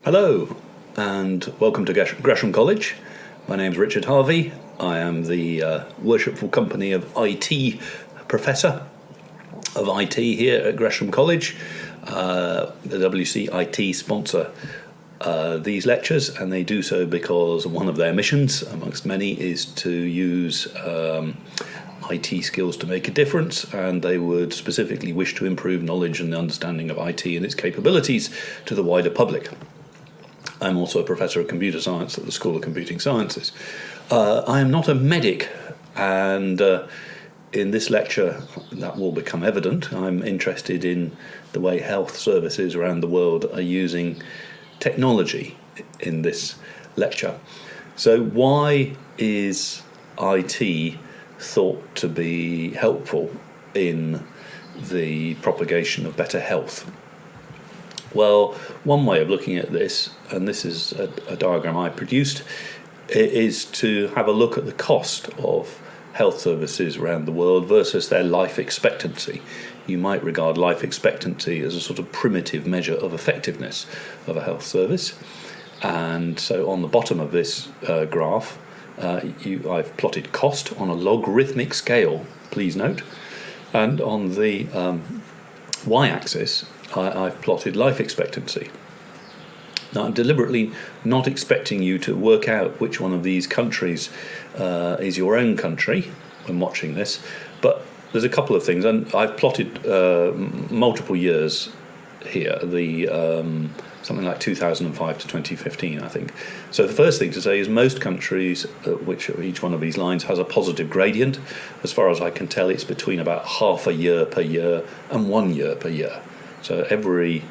Hello, and welcome to Gresham College. My name's Richard Harvey. I am the worshipful company of IT Professor of IT here at Gresham College. The WCIT sponsor these lectures, and they do so because one of their missions, amongst many, is to use IT skills to make a difference, and they would specifically wish to improve knowledge and understanding of IT and its capabilities to the wider public. I'm also a professor of computer science at the School of Computing Sciences. I am not a medic, and in this lecture that will become evident. I'm interested in the way health services around the world are using technology in this lecture. So why is IT thought to be helpful in the propagation of better health? Well, one way of looking at this, and this is a diagram I produced, is to have a look at the cost of health services around the world versus their life expectancy. You might regard life expectancy as a sort of primitive measure of effectiveness of a health service. And so on the bottom of this graph, I've plotted cost on a logarithmic scale, please note. And on the y-axis, I've plotted life expectancy. Now, I'm deliberately not expecting you to work out which one of these countries is your own country when watching this, but there's a couple of things, and I've plotted multiple years here, something like 2005 to 2015, I think. So the first thing to say is most countries, which each one of these lines has a positive gradient. As far as I can tell, it's between about half a year per year and 1 year per year. So every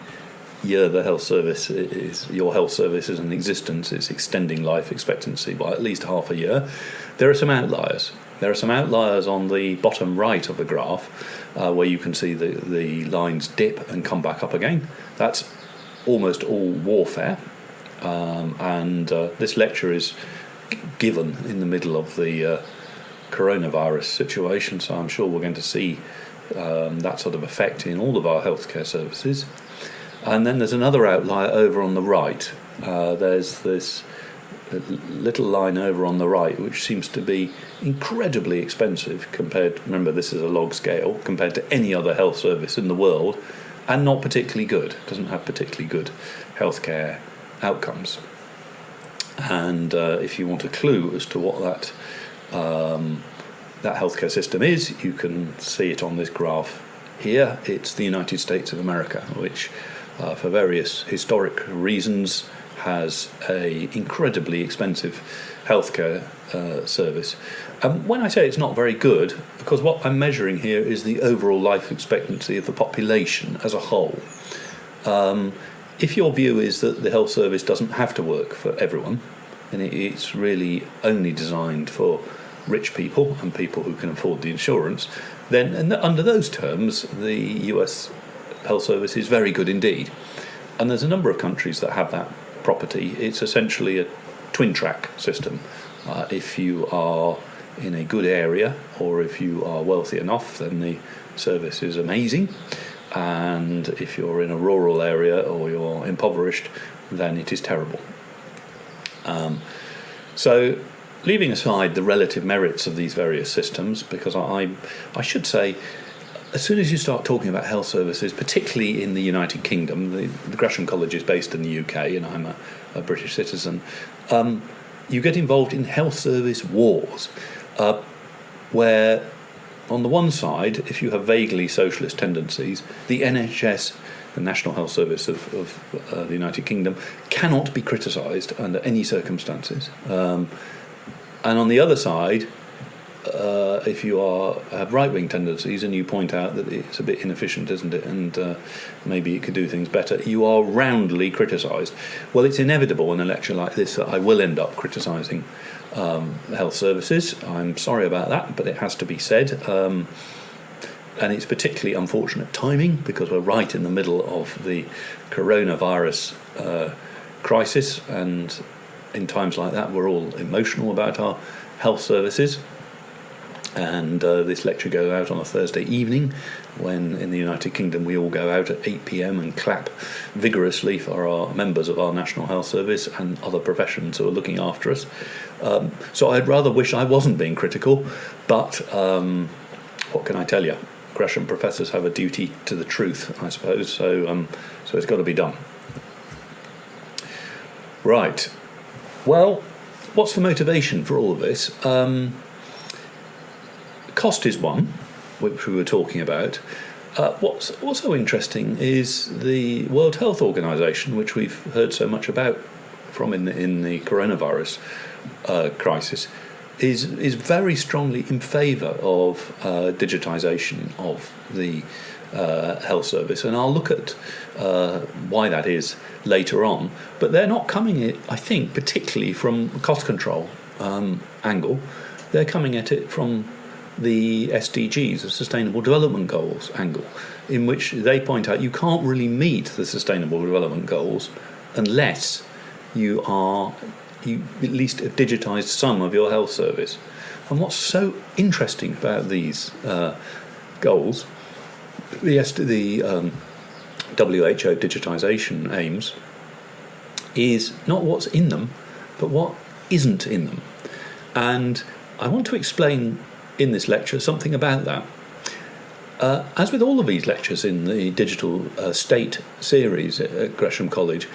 year your health service is in existence, it's extending life expectancy by at least half a year. There are some outliers. There are some outliers on the bottom right of the graph where you can see the lines dip and come back up again. That's almost all warfare, and this lecture is given in the middle of the coronavirus situation, so I'm sure we're going to see that sort of effect in all of our healthcare services. And then there's another outlier over on the right. There's this little line over on the right which seems to be incredibly expensive compared, remember this is a log scale, compared to any other health service in the world, and not particularly good, doesn't have particularly good healthcare outcomes. And if you want a clue as to what that healthcare system is, you can see it on this graph here. It's the United States of America, which for various historic reasons has a incredibly expensive healthcare service. When I say it's not very good, because what I'm measuring here is the overall life expectancy of the population as a whole. If your view is that the health service doesn't have to work for everyone, and it's really only designed for rich people and people who can afford the insurance, then under those terms, the US health service is very good indeed. And there's a number of countries that have that property. It's essentially a twin-track system. If you are in a good area, or if you are wealthy enough, then the service is amazing. And if you're in a rural area or you're impoverished, then it is terrible. So leaving aside the relative merits of these various systems, because I should say, as soon as you start talking about health services, particularly in the United Kingdom, the Gresham College is based in the UK, and I'm a British citizen, you get involved in health service wars, where on the one side, if you have vaguely socialist tendencies, the NHS, the National Health Service of the United Kingdom, cannot be criticised under any circumstances. And on the other side, if you have right-wing tendencies and you point out that it's a bit inefficient, isn't it, and maybe it could do things better, you are roundly criticised. Well, it's inevitable in a lecture like this that I will end up criticising health services. I'm sorry about that, but it has to be said. And it's particularly unfortunate timing because we're right in the middle of the coronavirus crisis, and in times like that we're all emotional about our health services. And this lecture goes out on a Thursday evening, when in the United Kingdom we all go out at 8 p.m. and clap vigorously for our members of our National Health Service and other professions who are looking after us. So I'd rather wish I wasn't being critical, but what can I tell you? Gresham professors have a duty to the truth, I suppose, so it's got to be done. Right. Well, what's the motivation for all of this? Cost is one, which we were talking about. What's also interesting is the World Health Organization, which we've heard so much about from in the coronavirus crisis, is very strongly in favour of digitisation of the health service, and I'll look at why that is later on. But they're not coming at it, I think, particularly from a cost control angle. They're coming at it from the SDGs, the Sustainable Development Goals angle, in which they point out you can't really meet the Sustainable Development Goals unless you at least have digitised some of your health service. And what's so interesting about these goals, the WHO digitisation aims, is not what's in them, but what isn't in them. And I want to explain in this lecture something about that. As with all of these lectures in the Digital State series at Gresham College,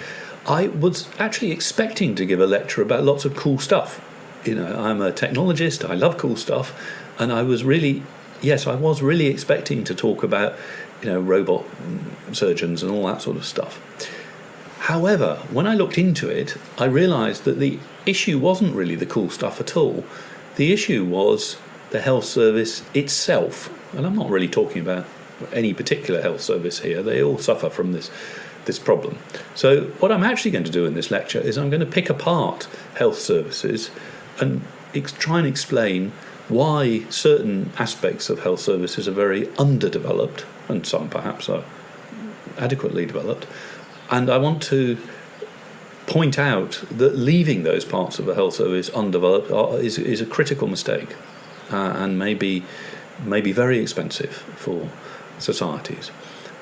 I was actually expecting to give a lecture about lots of cool stuff. I'm a technologist, I love cool stuff, and I was really expecting to talk about, robot surgeons and all that sort of stuff. However, when I looked into it, I realised that the issue wasn't really the cool stuff at all. The issue was the health service itself, and I'm not really talking about any particular health service here. They all suffer from this problem. So what I'm actually going to do in this lecture is I'm going to pick apart health services and try and explain why certain aspects of health services are very underdeveloped and some perhaps are adequately developed. And I want to point out that leaving those parts of the health service undeveloped is a critical mistake. And may be very expensive for societies.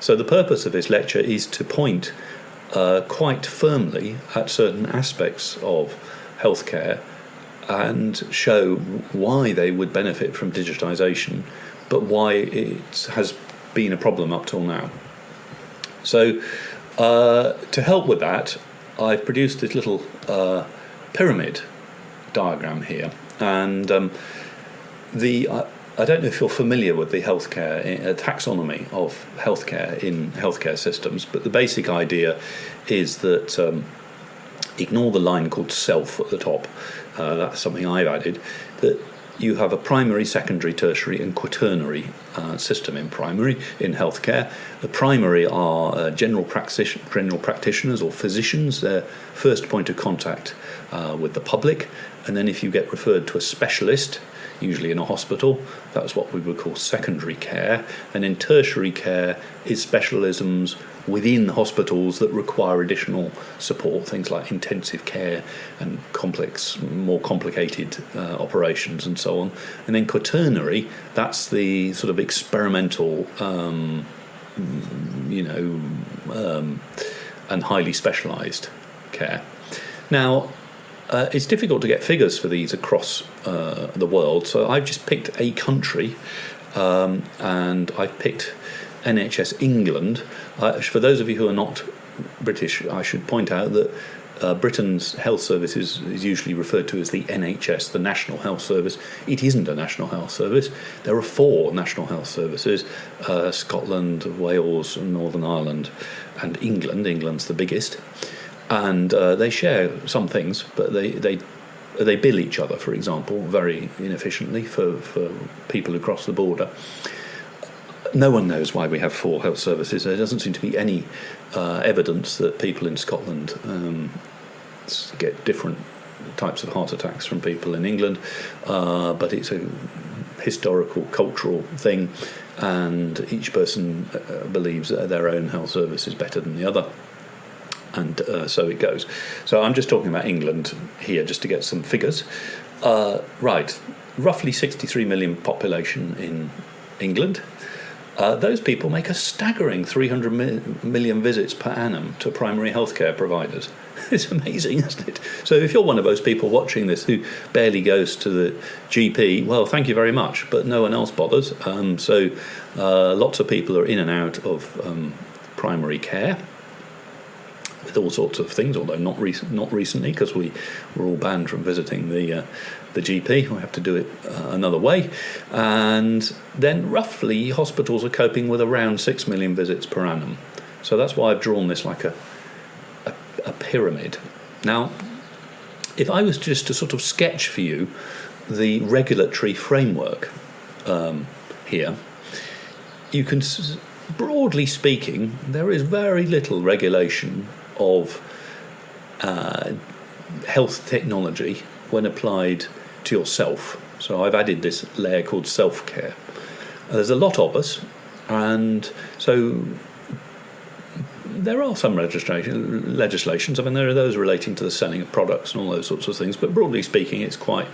So the purpose of this lecture is to point quite firmly at certain aspects of healthcare and show why they would benefit from digitisation, but why it has been a problem up till now. So to help with that, I've produced this little pyramid diagram here, and I don't know if you're familiar with the healthcare taxonomy of healthcare in healthcare systems, but the basic idea is that ignore the line called self at the top. That's something I've added. That you have a primary, secondary, tertiary, and quaternary system in healthcare. The primary are general practitioners or physicians. They're first point of contact with the public, and then if you get referred to a specialist, usually in a hospital, that's what we would call secondary care. And in tertiary care is specialisms within hospitals that require additional support, things like intensive care and more complicated operations and so on. And then quaternary, that's the sort of experimental, and highly specialised care. Now, it's difficult to get figures for these across the world, so I've just picked a country, and I've picked NHS England. For those of you who are not British, I should point out that Britain's health service is usually referred to as the NHS, the National Health Service. It isn't a National Health Service. There are 4 National Health Services: Scotland, Wales, Northern Ireland, and England. England's the biggest. And they share some things, but they bill each other, for example, very inefficiently for people who cross the border. No one knows why we have 4 health services. There doesn't seem to be any evidence that people in Scotland get different types of heart attacks from people in England, but it's a historical, cultural thing, and each person believes that their own health service is better than the other. And so it goes. So I'm just talking about England here just to get some figures. Right. roughly 63 million population in England. Those people make a staggering 300 million visits per annum to primary healthcare providers. It's amazing, isn't it? So if you're one of those people watching this who barely goes to the GP, well, thank you very much, but no one else bothers. So lots of people are in and out of primary care with all sorts of things, although not recently, because we were all banned from visiting the GP. We have to do it another way. And then roughly hospitals are coping with around 6 million visits per annum. So that's why I've drawn this like a pyramid. Now, if I was just to sort of sketch for you the regulatory framework here, you can, broadly speaking, there is very little regulation of health technology when applied to yourself. So I've added this layer called self-care. There's a lot of us, and so there are some legislations. I mean, there are those relating to the selling of products and all those sorts of things, but broadly speaking, it's quite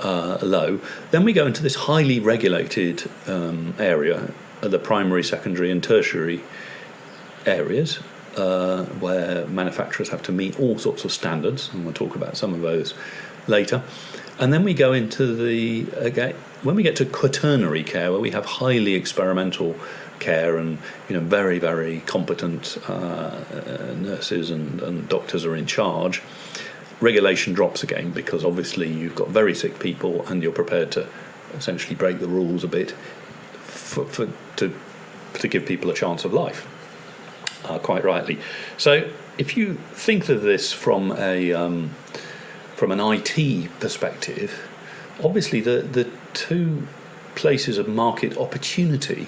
low. Then we go into this highly regulated area, the primary, secondary and tertiary areas, where manufacturers have to meet all sorts of standards, and we'll talk about some of those later. And then we go into when we get to quaternary care, where we have highly experimental care and very, very competent nurses and doctors are in charge, regulation drops again, because obviously you've got very sick people and you're prepared to essentially break the rules a bit to give people a chance of life, quite rightly. So if you think of this from an IT perspective, obviously the two places of market opportunity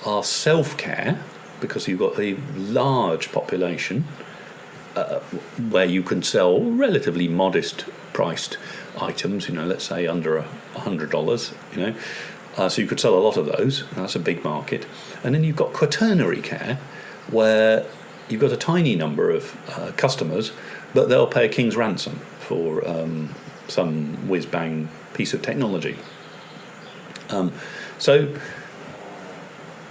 are self-care, because you've got a large population where you can sell relatively modest priced items, let's say under $100, so you could sell a lot of those. That's a big market. And then you've got quaternary care, where you've got a tiny number of customers, but they'll pay a king's ransom for some whiz-bang piece of technology. So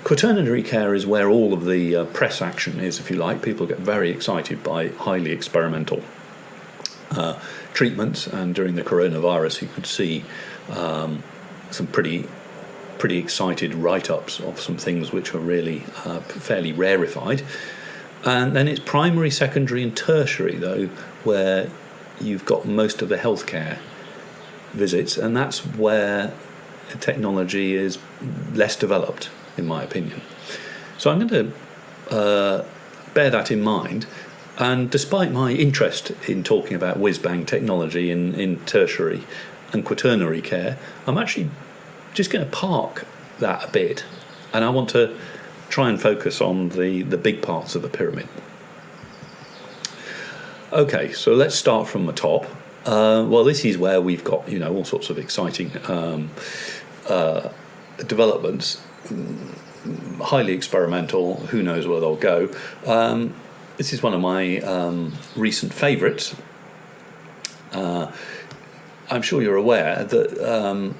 quaternary care is where all of the press action is, if you like. People get very excited by highly experimental treatments, and during the coronavirus you could see some pretty excited write-ups of some things which are really fairly rarefied. And then it's primary, secondary and tertiary, though, where you've got most of the healthcare visits, and that's where technology is less developed, in my opinion. So I'm going to bear that in mind, and despite my interest in talking about whiz-bang technology in tertiary and quaternary care, I'm actually just going to park that a bit, and I want to try and focus on the big parts of the pyramid. Okay, so let's start from the top. Well, this is where we've got all sorts of exciting developments, highly experimental. Who knows where they'll go? This is one of my recent favourites. I'm sure you're aware that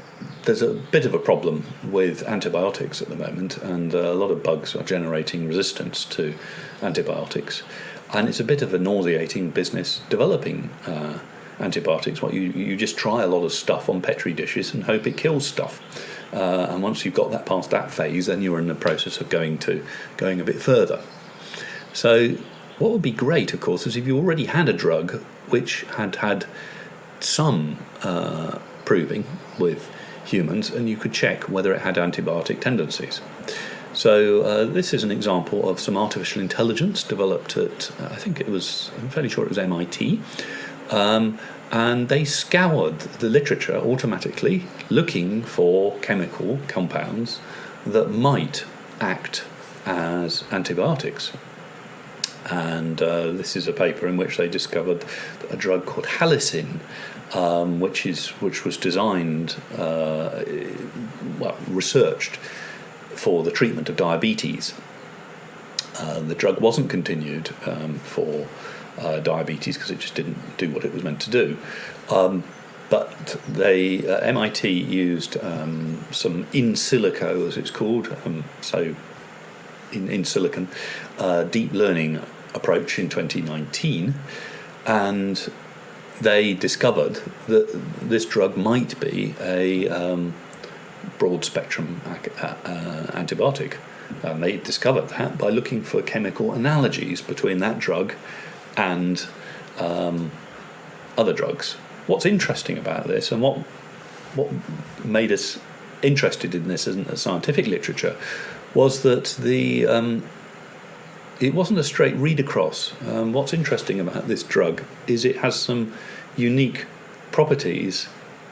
there's a bit of a problem with antibiotics at the moment, and a lot of bugs are generating resistance to antibiotics, and it's a bit of a nauseating business developing antibiotics. You just try a lot of stuff on petri dishes and hope it kills stuff, and once you've got that past that phase, then you're in the process of going a bit further. So what would be great, of course, is if you already had a drug which had some proving with humans, and you could check whether it had antibiotic tendencies. So this is an example of some artificial intelligence developed at, I'm fairly sure it was MIT, and they scoured the literature automatically looking for chemical compounds that might act as antibiotics. And this is a paper in which they discovered a drug called halicin, which was designed, researched for the treatment of diabetes. The drug wasn't continued for diabetes because it just didn't do what it was meant to do. But MIT used some in silico, as it's called, so in silicon, deep learning approach in 2019, and they discovered that this drug might be a broad spectrum antibiotic. And they discovered that by looking for chemical analogies between that drug and other drugs. What's interesting about this, and what made us interested in this as a scientific literature, was that it wasn't a straight read across. What's interesting about this drug is it has some unique properties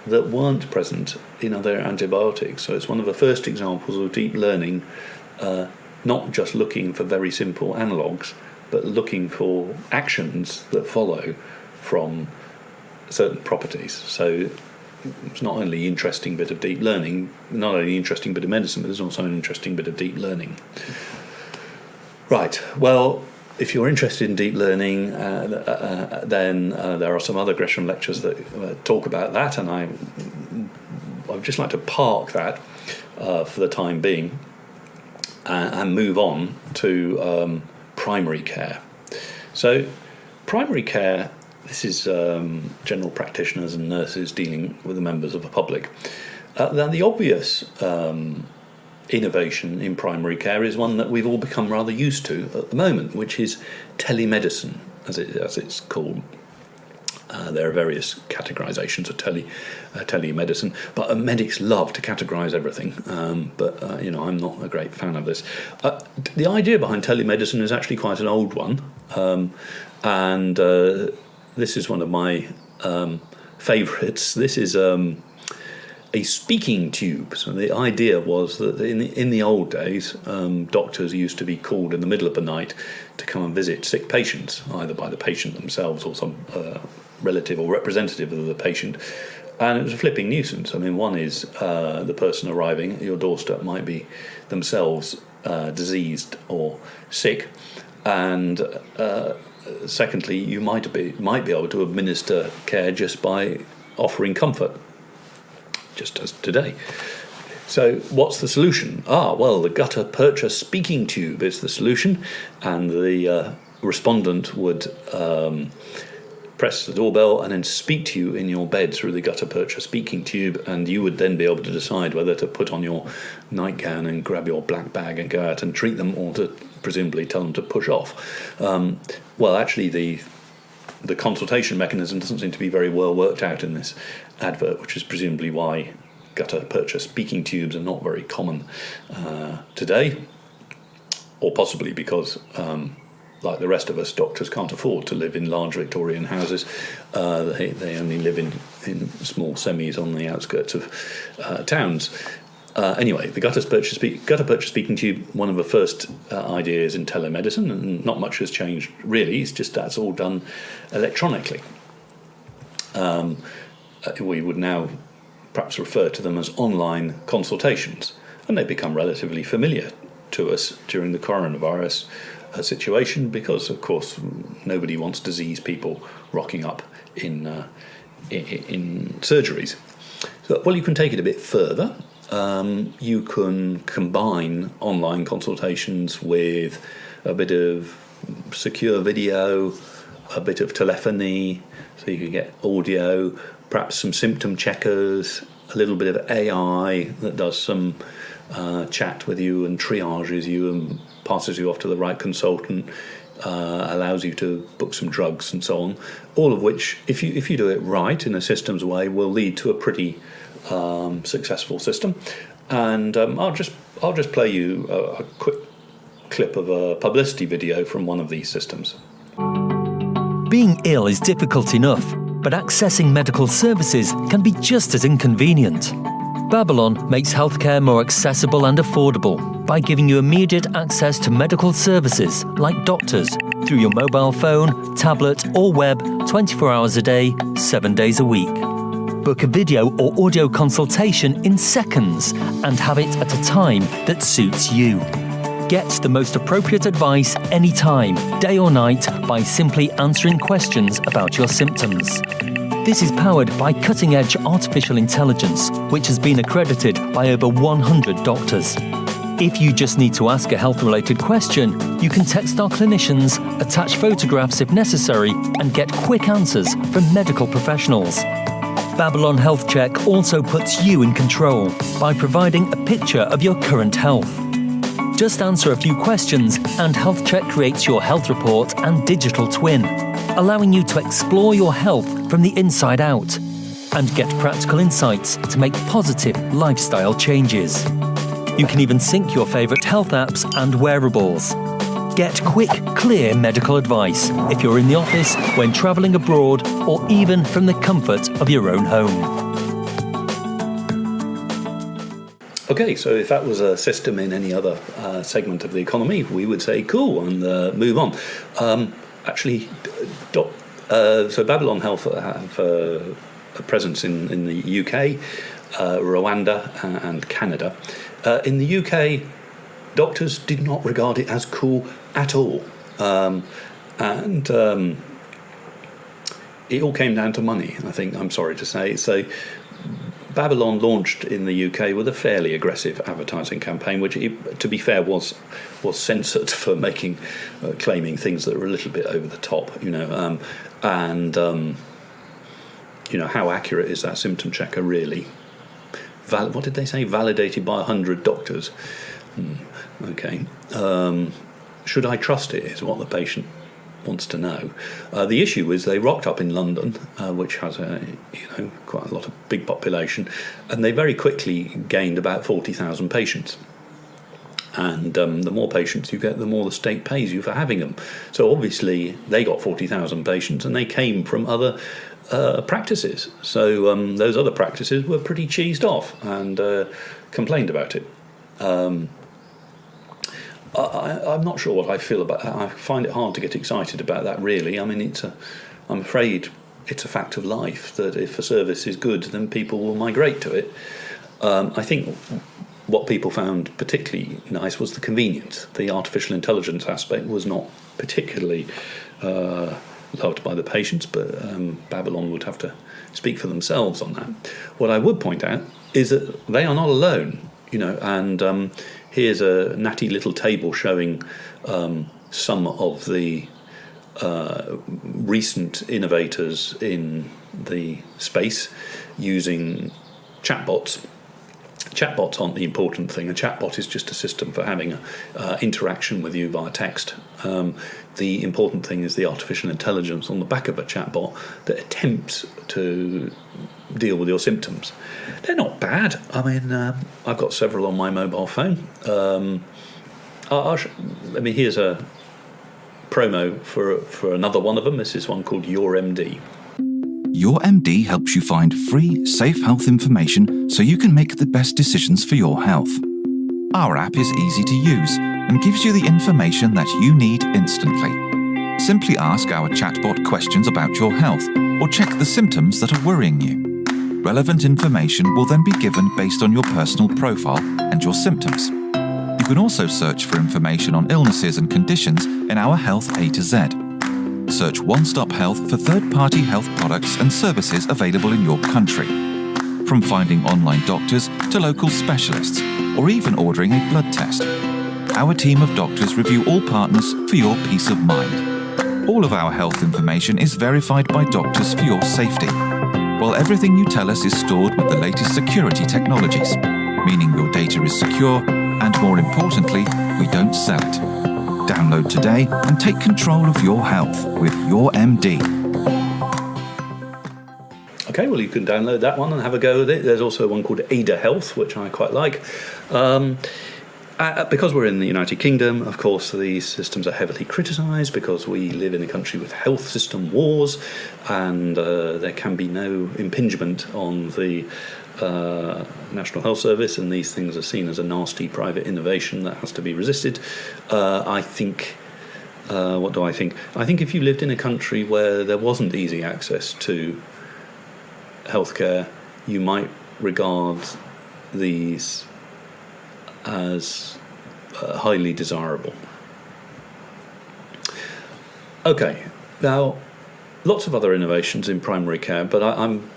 that weren't present in other antibiotics. So it's one of the first examples of deep learning, not just looking for very simple analogues, but looking for actions that follow from certain properties. So it's not only an interesting bit of deep learning, not only an interesting bit of medicine, but there's also an interesting bit of deep learning. Right, well, if you're interested in deep learning, then there are some other Gresham lectures that talk about that, and I'd just like to park that for the time being and move on to primary care. So primary care, this is general practitioners and nurses dealing with the members of the public. Now the obvious innovation in primary care is one that we've all become rather used to at the moment, which is telemedicine, as it's called. There are various categorizations of telemedicine, but medics love to categorize everything. But I'm not a great fan of this. The idea behind telemedicine is actually quite an old one, and this is one of my favourites. This is a speaking tube. So the idea was that in the old days, doctors used to be called in the middle of the night to come and visit sick patients, either by the patient themselves or some relative or representative of the patient. And it was a flipping nuisance. I mean, one is the person arriving at your doorstep might be themselves diseased or sick, and secondly, you might be able to administer care just by offering comfort, just as today. So what's the solution? Well, the gutter percher speaking tube is the solution, and the respondent would press the doorbell and then speak to you in your bed through the gutter percher speaking tube, and you would then be able to decide whether to put on your nightgown and grab your black bag and go out and treat them, or to presumably tell them to push off. Well, actually, the consultation mechanism doesn't seem to be very well worked out in this advert, which is presumably why gutter percher speaking tubes are not very common today, or possibly because like the rest of us, doctors can't afford to live in large Victorian houses. They only live in small semis on the outskirts of towns. Anyway, the gutter percher speaking tube, one of the first ideas in telemedicine, and not much has changed really. It's just that's all done electronically. We would now perhaps refer to them as online consultations, and they become relatively familiar to us during the coronavirus situation, because of course nobody wants diseased people rocking up in surgeries. So, well, you can take it a bit further. You can combine online consultations with a bit of secure video, a bit of telephony, so you can get audio, perhaps some symptom checkers, a little bit of AI that does some chat with you and triages you and passes you off to the right consultant, allows you to book some drugs and so on, all of which, if you do it right in a systems way, will lead to a pretty successful system. And I'll just play you a quick clip of a publicity video from one of these systems. Being ill is difficult enough, but accessing medical services can be just as inconvenient. Babylon makes healthcare more accessible and affordable by giving you immediate access to medical services like doctors through your mobile phone, tablet or web 24 hours a day, 7 days a week. Book a video or audio consultation in seconds and have it at a time that suits you. Get the most appropriate advice anytime, day or night, by simply answering questions about your symptoms. This is powered by cutting-edge artificial intelligence, which has been accredited by over 100 doctors. If you just need to ask a health-related question, you can text our clinicians, attach photographs if necessary, and get quick answers from medical professionals. Babylon Health Check also puts you in control by providing a picture of your current health. Just answer a few questions and Health Check creates your health report and digital twin, allowing you to explore your health from the inside out and get practical insights to make positive lifestyle changes. You can even sync your favourite health apps and wearables. Get quick, clear medical advice if you're in the office, when travelling abroad, or even from the comfort of your own home. Okay, so if that was a system in any other segment of the economy, we would say cool and move on. So Babylon Health have a presence in the UK, Rwanda and Canada. In the UK, doctors did not regard it as cool at all. It all came down to money, I think, I'm sorry to say. So Babylon launched in the UK with a fairly aggressive advertising campaign, which, to be fair, was censored for claiming things that were a little bit over the top, how accurate is that symptom checker really? What did they say? Validated by 100 doctors. Okay. Should I trust it is what the patient wants to know. The issue is they rocked up in London, which has quite a lot of big population, and they very quickly gained about 40,000 patients. And the more patients you get, the more the state pays you for having them. So obviously they got 40,000 patients, and they came from other practices. So those other practices were pretty cheesed off and complained about it. I'm not sure what I feel about that. I find it hard to get excited about that, really. I mean, I'm afraid it's a fact of life that if a service is good, then people will migrate to it. I think what people found particularly nice was the convenience. The artificial intelligence aspect was not particularly loved by the patients, but Babylon would have to speak for themselves on that. What I would point out is that they are not alone, and here's a natty little table showing some of the recent innovators in the space using chatbots. Chatbots aren't the important thing. A chatbot is just a system for having interaction with you via text. The important thing is the artificial intelligence on the back of a chatbot that attempts to deal with your symptoms. They're not bad. I mean, I've got several on my mobile phone. Here's a promo for another one of them. This is one called Your MD. Your MD helps you find free, safe health information so you can make the best decisions for your health. Our app is easy to use and gives you the information that you need instantly. Simply ask our chatbot questions about your health or check the symptoms that are worrying you. Relevant information will then be given based on your personal profile and your symptoms. You can also search for information on illnesses and conditions in our Health A to Z. Search One Stop Health for third-party health products and services available in your country. From finding online doctors to local specialists, or even ordering a blood test. Our team of doctors review all partners for your peace of mind. All of our health information is verified by doctors for your safety, while everything you tell us is stored with the latest security technologies, meaning your data is secure, and more importantly, we don't sell it. Download today and take control of your health with Your MD. Okay, well, you can download that one and have a go with it. There's also one called Ada Health, which I quite like. Because we're in the United Kingdom, of course, these systems are heavily criticised because we live in a country with health system wars, and there can be no impingement on the National Health Service, and these things are seen as a nasty private innovation that has to be resisted. What do I think? I think if you lived in a country where there wasn't easy access to healthcare, you might regard these as highly desirable. Okay, now lots of other innovations in primary care, but I'm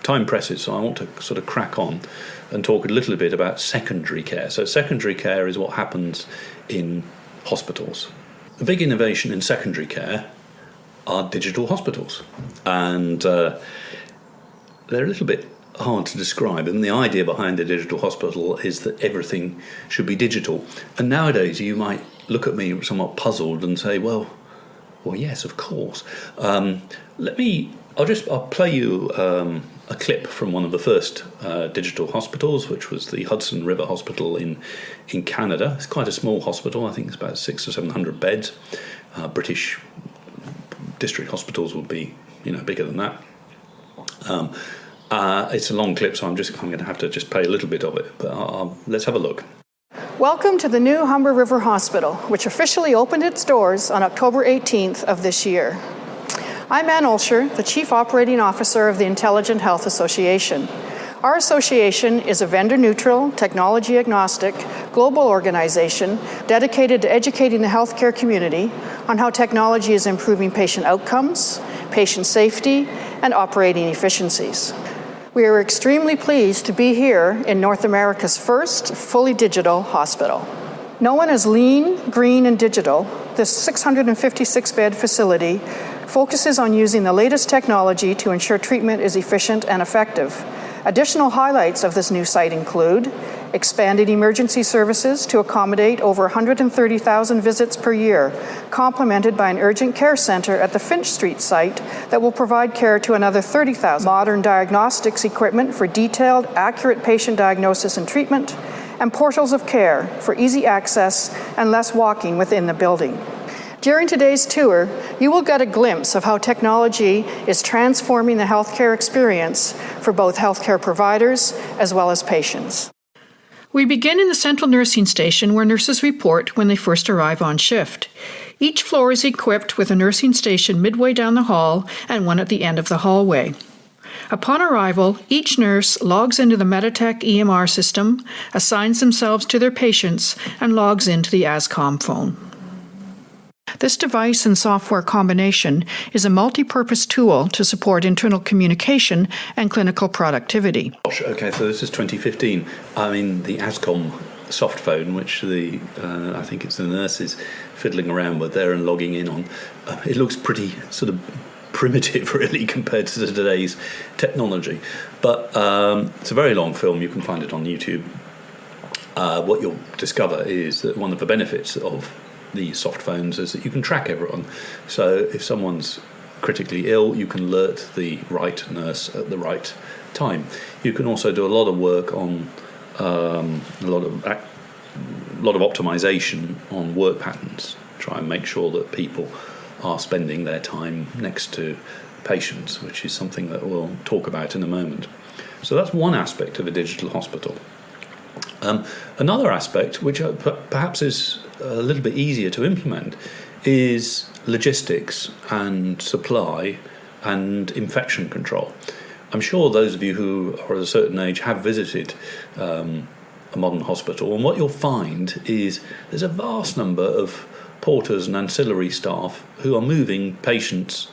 time presses, so I want to sort of crack on and talk a little bit about secondary care. So secondary care is what happens in hospitals. The big innovation in secondary care are digital hospitals, and they're a little bit hard to describe, and the idea behind a digital hospital is that everything should be digital. And nowadays you might look at me somewhat puzzled and say, well yes, of course. I'll play you a clip from one of the first digital hospitals, which was the Hudson River Hospital in Canada. It's quite a small hospital. I think it's about 600 or 700 beds. British district hospitals would be bigger than that. It's a long clip, so I'm going to have to just play a little bit of it, but let's have a look. Welcome to the new Humber River Hospital, which officially opened its doors on October 18th of this year. I'm Ann Olsher, the Chief Operating Officer of the Intelligent Health Association. Our association is a vendor-neutral, technology-agnostic, global organization dedicated to educating the healthcare community on how technology is improving patient outcomes, patient safety, and operating efficiencies. We are extremely pleased to be here in North America's first fully digital hospital. Known as Lean, Green, and Digital, this 656-bed facility focuses on using the latest technology to ensure treatment is efficient and effective. Additional highlights of this new site include expanded emergency services to accommodate over 130,000 visits per year, complemented by an urgent care center at the Finch Street site that will provide care to another 30,000. Modern diagnostics equipment for detailed, accurate patient diagnosis and treatment, and portals of care for easy access and less walking within the building. During today's tour, you will get a glimpse of how technology is transforming the healthcare experience for both healthcare providers as well as patients. We begin in the central nursing station where nurses report when they first arrive on shift. Each floor is equipped with a nursing station midway down the hall and one at the end of the hallway. Upon arrival, each nurse logs into the Meditech EMR system, assigns themselves to their patients, and logs into the ASCOM phone. This device and software combination is a multi-purpose tool to support internal communication and clinical productivity. Okay, so this is 2015. I mean, the ASCOM soft phone, which I think it's the nurses fiddling around with there and logging in on, it looks pretty sort of primitive, really, compared to today's technology. But it's a very long film. You can find it on YouTube. What you'll discover is that one of the benefits of the soft phones is that you can track everyone. So if someone's critically ill, you can alert the right nurse at the right time. You can also do a lot of work on a lot of optimization on work patterns. Try and make sure that people are spending their time next to patients, which is something that we'll talk about in a moment. So that's one aspect of a digital hospital. Another aspect, which perhaps is a little bit easier to implement, is logistics and supply and infection control. I'm sure those of you who are at a certain age have visited a modern hospital, and what you'll find is there's a vast number of porters and ancillary staff who are moving patients,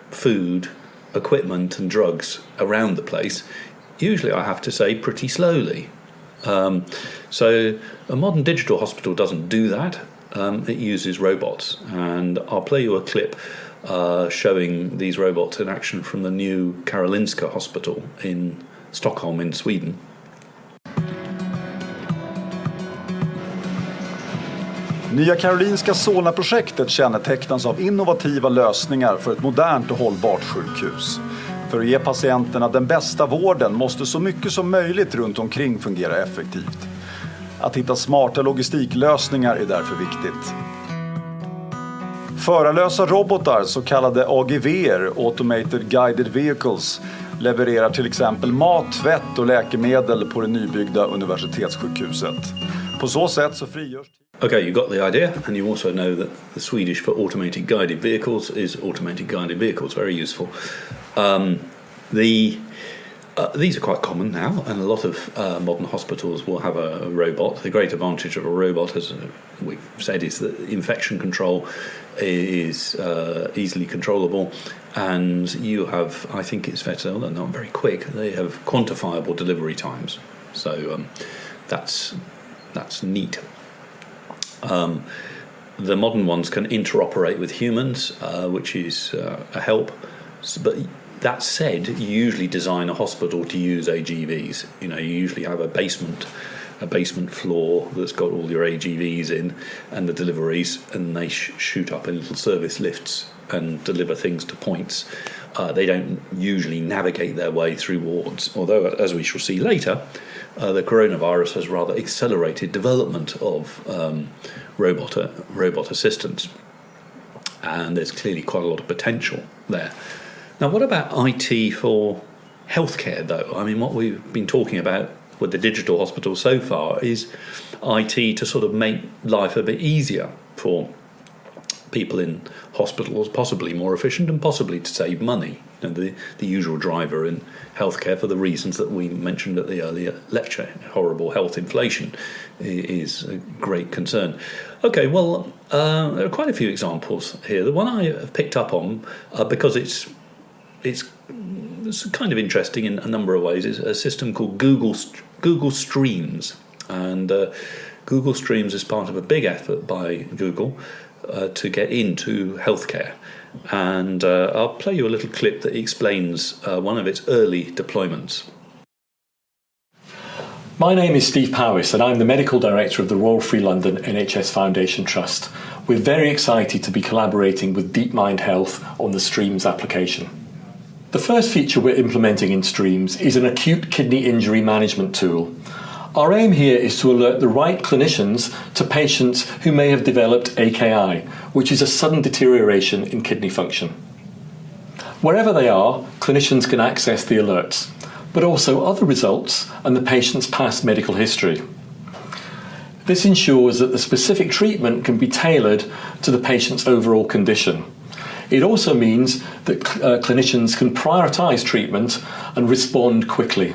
food, equipment and drugs around the place, usually, I have to say, pretty slowly. So a modern digital hospital doesn't do that. It uses robots, and I'll play you a clip showing these robots in action from the new Karolinska Hospital in Stockholm in Sweden. Nya Karolinska Solna-projektet kännetecknas av innovativa lösningar för ett modernt och hållbart sjukhus. För att ge patienterna den bästa vården måste så mycket som möjligt runt omkring fungera effektivt. Att hitta smarta logistiklösningar är därför viktigt. Förarlösa robotar, så kallade AGV:er, Automated Guided Vehicles, levererar till exempel mat, tvätt och läkemedel på det nybyggda universitetssjukhuset. På så sätt så frigörs... Okay, you got the idea, and you also know that the Swedish for automated guided vehicles is automated guided vehicles, very useful. These are quite common now, and a lot of modern hospitals will have a robot. The great advantage of a robot, as we've said, is that infection control is easily controllable, and you have, I think it's fair to say, although not very quick, they have quantifiable delivery times. So that's neat. The modern ones can interoperate with humans, which is a help, but that said, you usually design a hospital to use AGVs. You usually have a basement floor that's got all your AGVs in and the deliveries, and they shoot up in little service lifts and deliver things to points. They don't usually navigate their way through wards, although, as we shall see later, the coronavirus has rather accelerated development of robot assistants, and there's clearly quite a lot of potential there. Now, what about IT for healthcare, though? I mean, what we've been talking about with the digital hospital so far is IT to sort of make life a bit easier for people in hospitals, possibly more efficient and possibly to save money. The usual driver in healthcare, for the reasons that we mentioned at the earlier lecture, horrible health inflation is a great concern. Okay, well, there are quite a few examples here. The one I have picked up on, because it's kind of interesting in a number of ways, is a system called Google Streams. And Google Streams is part of a big effort by Google to get into healthcare. And I'll play you a little clip that explains one of its early deployments. My name is Steve Powis, and I'm the Medical Director of the Royal Free London NHS Foundation Trust. We're very excited to be collaborating with DeepMind Health on the Streams application. The first feature we're implementing in Streams is an acute kidney injury management tool. Our aim here is to alert the right clinicians to patients who may have developed AKI, which is a sudden deterioration in kidney function. Wherever they are, clinicians can access the alerts, but also other results and the patient's past medical history. This ensures that the specific treatment can be tailored to the patient's overall condition. It also means that clinicians can prioritise treatment and respond quickly.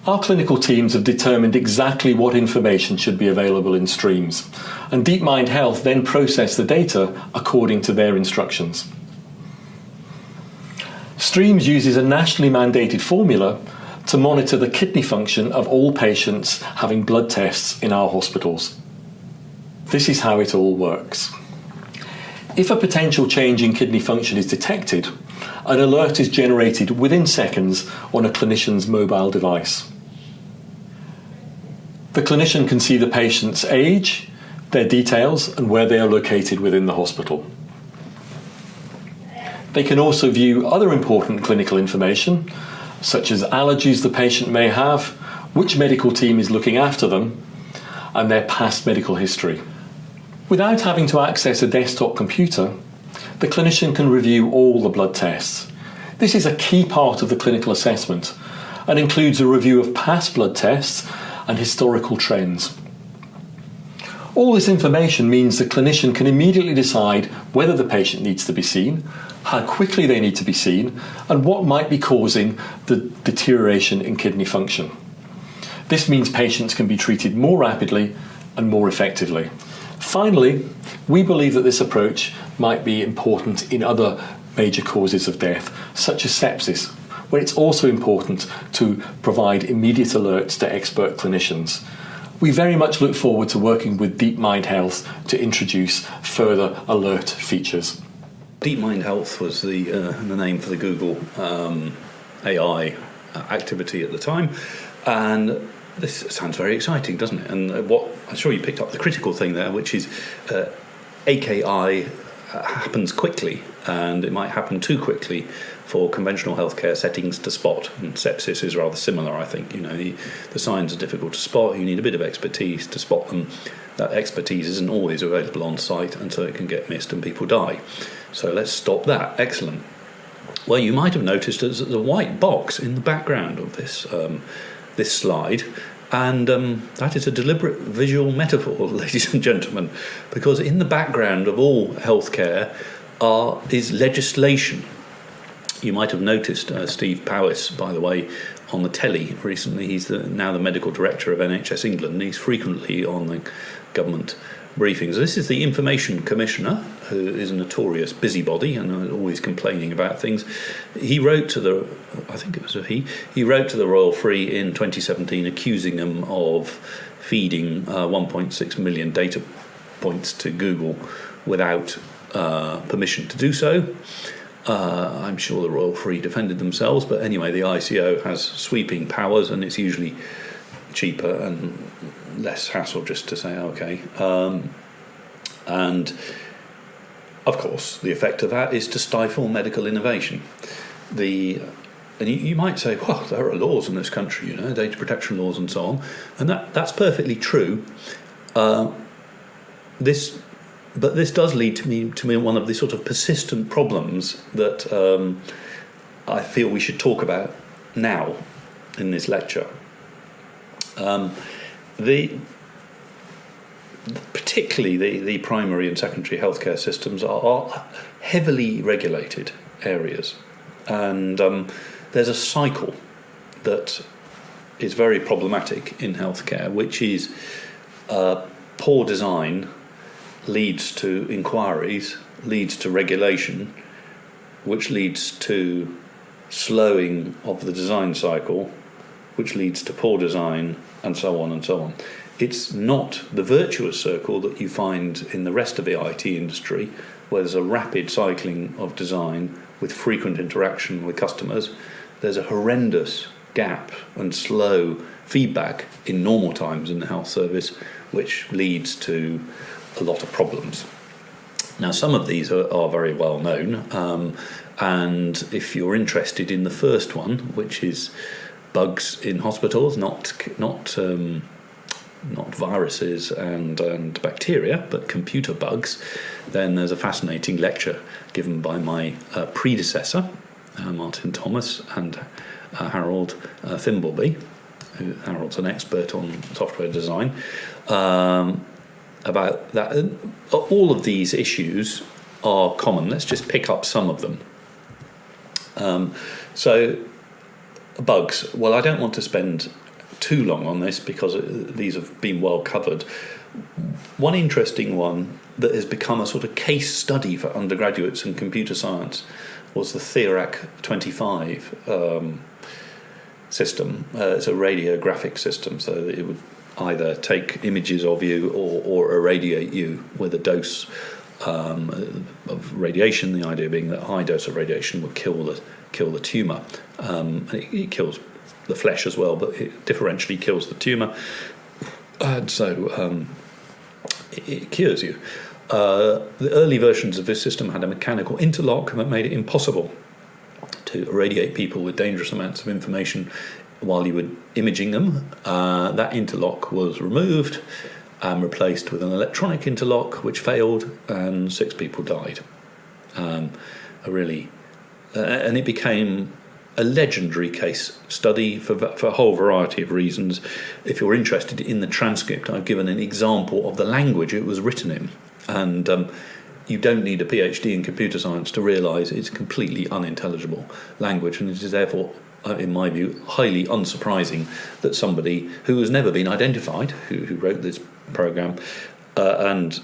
Our clinical teams have determined exactly what information should be available in Streams, and DeepMind Health then process the data according to their instructions. Streams uses a nationally mandated formula to monitor the kidney function of all patients having blood tests in our hospitals. This is how it all works. If a potential change in kidney function is detected, an alert is generated within seconds on a clinician's mobile device. The clinician can see the patient's age, their details, and where they are located within the hospital. They can also view other important clinical information, such as allergies the patient may have, which medical team is looking after them, and their past medical history. Without having to access a desktop computer, the clinician can review all the blood tests. This is a key part of the clinical assessment and includes a review of past blood tests and historical trends. All this information means the clinician can immediately decide whether the patient needs to be seen, how quickly they need to be seen, and what might be causing the deterioration in kidney function. This means patients can be treated more rapidly and more effectively. Finally, we believe that this approach might be important in other major causes of death, such as sepsis, where it's also important to provide immediate alerts to expert clinicians. We very much look forward to working with DeepMind Health to introduce further alert features. DeepMind Health was the name for the Google AI activity at the time, and this sounds very exciting, doesn't it? And what I'm sure you picked up the critical thing there, which is AKI happens quickly, and it might happen too quickly for conventional healthcare settings to spot. And sepsis is rather similar, I think. The signs are difficult to spot. You need a bit of expertise to spot them. That expertise isn't always available on site, and so it can get missed and people die. So let's stop that. Excellent. Well, you might have noticed there's a white box in the background of this slide, and that is a deliberate visual metaphor, ladies and gentlemen, because in the background of all healthcare is legislation. You might have noticed Steve Powis, by the way, on the telly recently. He's now the medical director of NHS England. He's frequently on the government briefings. This is the Information Commissioner, who is a notorious busybody and always complaining about things. He wrote to the, I think it was a he wrote to the Royal Free in 2017 accusing them of feeding 1.6 million data points to Google without permission to do so. I'm sure the Royal Free defended themselves, but anyway, the ICO has sweeping powers, and it's usually cheaper and less hassle just to say okay. And of course, the effect of that is to stifle medical innovation. And you might say, well, there are laws in this country, data protection laws and so on, and that's perfectly true. But this does lead to me one of the sort of persistent problems that I feel we should talk about now in this lecture. Particularly the primary and secondary healthcare systems are heavily regulated areas, and there's a cycle that is very problematic in healthcare, which is poor design leads to inquiries, leads to regulation, which leads to slowing of the design cycle, which leads to poor design, and so on and so on. It's not the virtuous circle that you find in the rest of the IT industry, where there's a rapid cycling of design with frequent interaction with customers. There's a horrendous gap and slow feedback in normal times in the health service, which leads to a lot of problems. Now, some of these are very well known, and if you're interested in the first one, which is bugs in hospitals, not viruses and bacteria, but computer bugs, then there's a fascinating lecture given by my predecessor, Martin Thomas, and Harold Thimbleby. Harold's an expert on software design. About that, all of these issues are common. Let's just pick up some of them. So, bugs. Well, I don't want to spend too long on this because these have been well covered. One interesting one that has become a sort of case study for undergraduates in computer science was the Therac 25 system. It's a radiographic system, so that it would either take images of you or irradiate you with a dose of radiation. The idea being that a high dose of radiation would kill the tumour. It kills the flesh as well, but it differentially kills the tumour, and so it cures you. The early versions of this system had a mechanical interlock that made it impossible to irradiate people with dangerous amounts of information while you were imaging them. That interlock was removed and replaced with an electronic interlock, which failed, and 6 people died. And it became a legendary case study for a whole variety of reasons. If you're interested in the transcript, I've given an example of the language it was written in, and you don't need a PhD in computer science to realise it's completely unintelligible language, and it is therefore, in my view, highly unsurprising that somebody who has never been identified, who wrote this program, and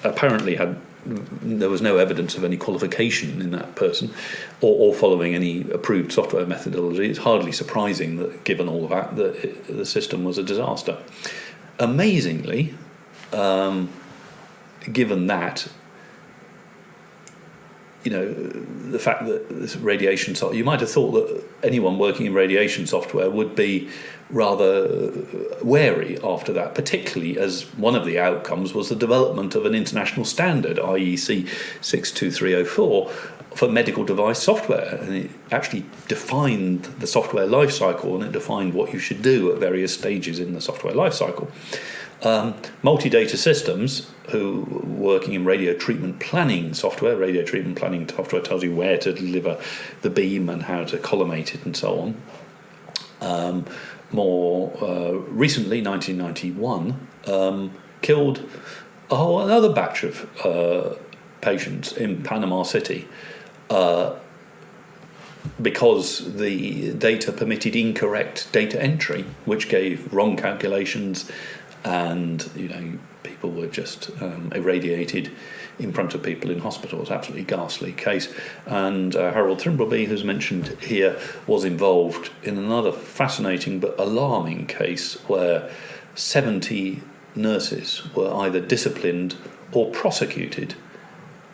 apparently there was no evidence of any qualification in that person or following any approved software methodology. It's hardly surprising that, given all of that, the system was a disaster. Amazingly, given that, the fact that this radiation software, you might have thought that anyone working in radiation software would be rather wary after that, particularly as one of the outcomes was the development of an international standard, IEC 62304, for medical device software. And it actually defined the software lifecycle, and it defined what you should do at various stages in the software lifecycle. Multi-data systems, who working in radio treatment planning software tells you where to deliver the beam and how to collimate it and so on. More recently, 1991, killed another batch of patients in Panama City. because the data permitted incorrect data entry, which gave wrong calculations, and people were just irradiated in front of people in hospitals. Absolutely ghastly case. And Harold Thimbleby, who's mentioned here, was involved in another fascinating but alarming case where 70 nurses were either disciplined or prosecuted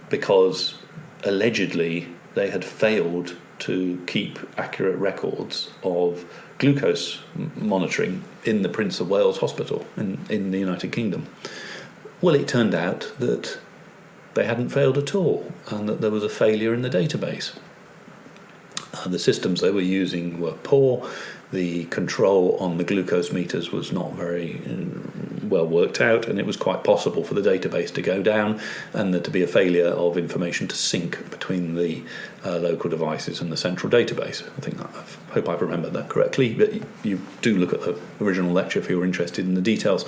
because allegedly they had failed to keep accurate records of glucose monitoring in the Prince of Wales Hospital in the United Kingdom. Well, it turned out that they hadn't failed at all, and that there was a failure in the database. The systems they were using were poor. The control on the glucose meters was not very well worked out, and it was quite possible for the database to go down and there to be a failure of information to sync between the local devices and the central database. I hope I've remembered that correctly, but you do look at the original lecture if you're interested in the details.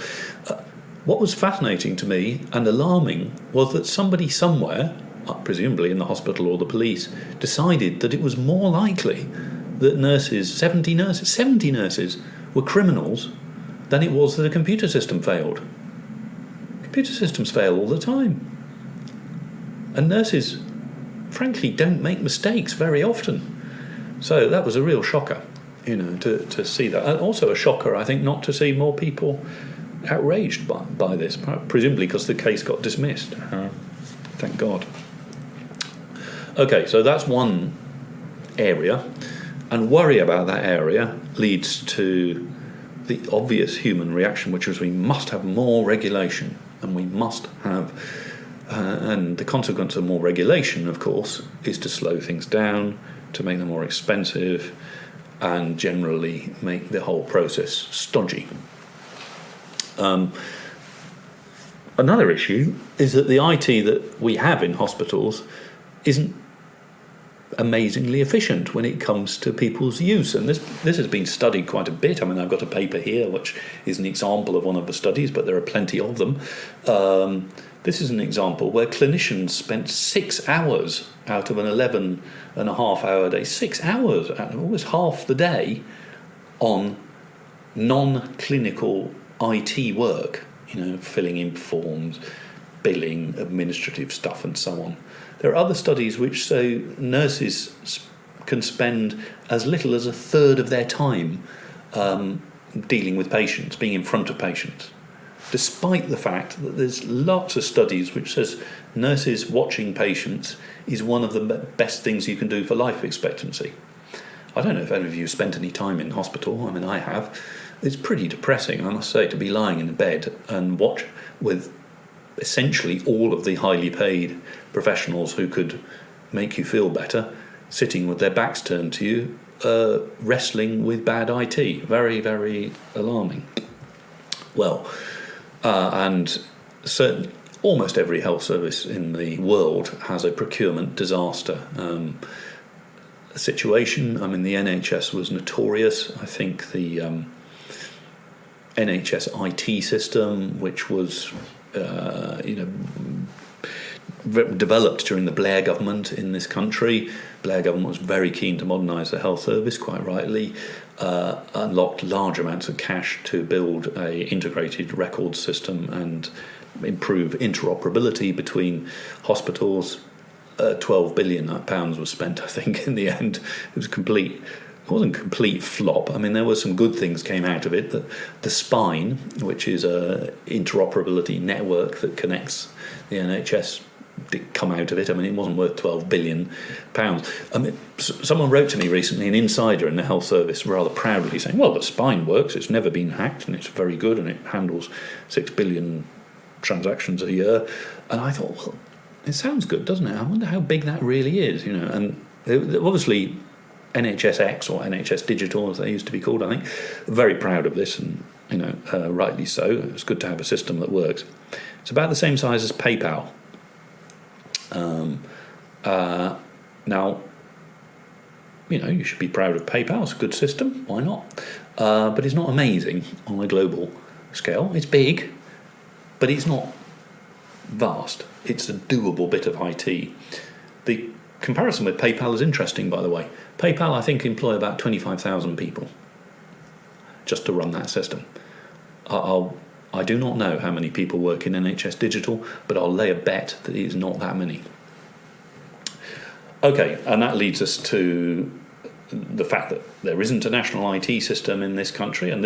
What was fascinating to me and alarming was that somebody somewhere, presumably in the hospital or the police, decided that it was more likely that 70 nurses were criminals than it was that a computer system failed. Computer systems fail all the time. And nurses, frankly, don't make mistakes very often. So that was a real shocker, to see that. And also a shocker, I think, not to see more people outraged by this, presumably because the case got dismissed. Thank God. Okay, so that's one area, and worry about that area leads to the obvious human reaction, which is we must have more regulation, and we must have and the consequence of more regulation, of course, is to slow things down, to make them more expensive, and generally make the whole process stodgy. Another issue is that the IT that we have in hospitals isn't amazingly efficient when it comes to people's use, and this has been studied quite a bit. I mean, I've got a paper here which is an example of one of the studies, but there are plenty of them. This is an example where clinicians spent 6 hours out of an 11.5-hour day, 6 hours, almost half the day, on non-clinical IT work, filling in forms, billing, administrative stuff, and so on. There are other studies which say nurses can spend as little as a third of their time dealing with patients, being in front of patients, despite the fact that there's lots of studies which says nurses watching patients is one of the best things you can do for life expectancy. I don't know if any of you spent any time in hospital. I mean, I have. It's pretty depressing, I must say, to be lying in a bed and watch with essentially all of the highly paid professionals who could make you feel better sitting with their backs turned to you, wrestling with bad IT. Very, very alarming. Well, and almost every health service in the world has a procurement disaster situation. I mean, the NHS was notorious. I think the NHS IT system, which was developed during the Blair government in this country. Blair government was very keen to modernise the health service, quite rightly, unlocked large amounts of cash to build a integrated records system and improve interoperability between hospitals. 12 billion pounds was spent, I think, in the end. It wasn't a complete flop. I mean, there were some good things came out of it. The Spine, which is a interoperability network that connects the NHS, did come out of it. I mean, it wasn't worth 12 billion pounds. I mean, someone wrote to me recently, an insider in the health service, rather proudly saying, well, the Spine works, it's never been hacked, and it's very good, and it handles 6 billion transactions a year. And I thought, well, it sounds good, doesn't it? I wonder how big that really is, And obviously NHSX or NHS Digital, as they used to be called, I think, very proud of this, and rightly so. It's good to have a system that works. It's about the same size as PayPal. Now, you should be proud of PayPal. It's a good system. Why not? But it's not amazing on a global scale. It's big, but it's not vast. It's a doable bit of IT. The comparison with PayPal is interesting, by the way. PayPal, I think, employ about 25,000 people just to run that system. I do not know how many people work in NHS Digital, but I'll lay a bet that it is not that many. Okay, and that leads us to the fact that there isn't a national IT system in this country, and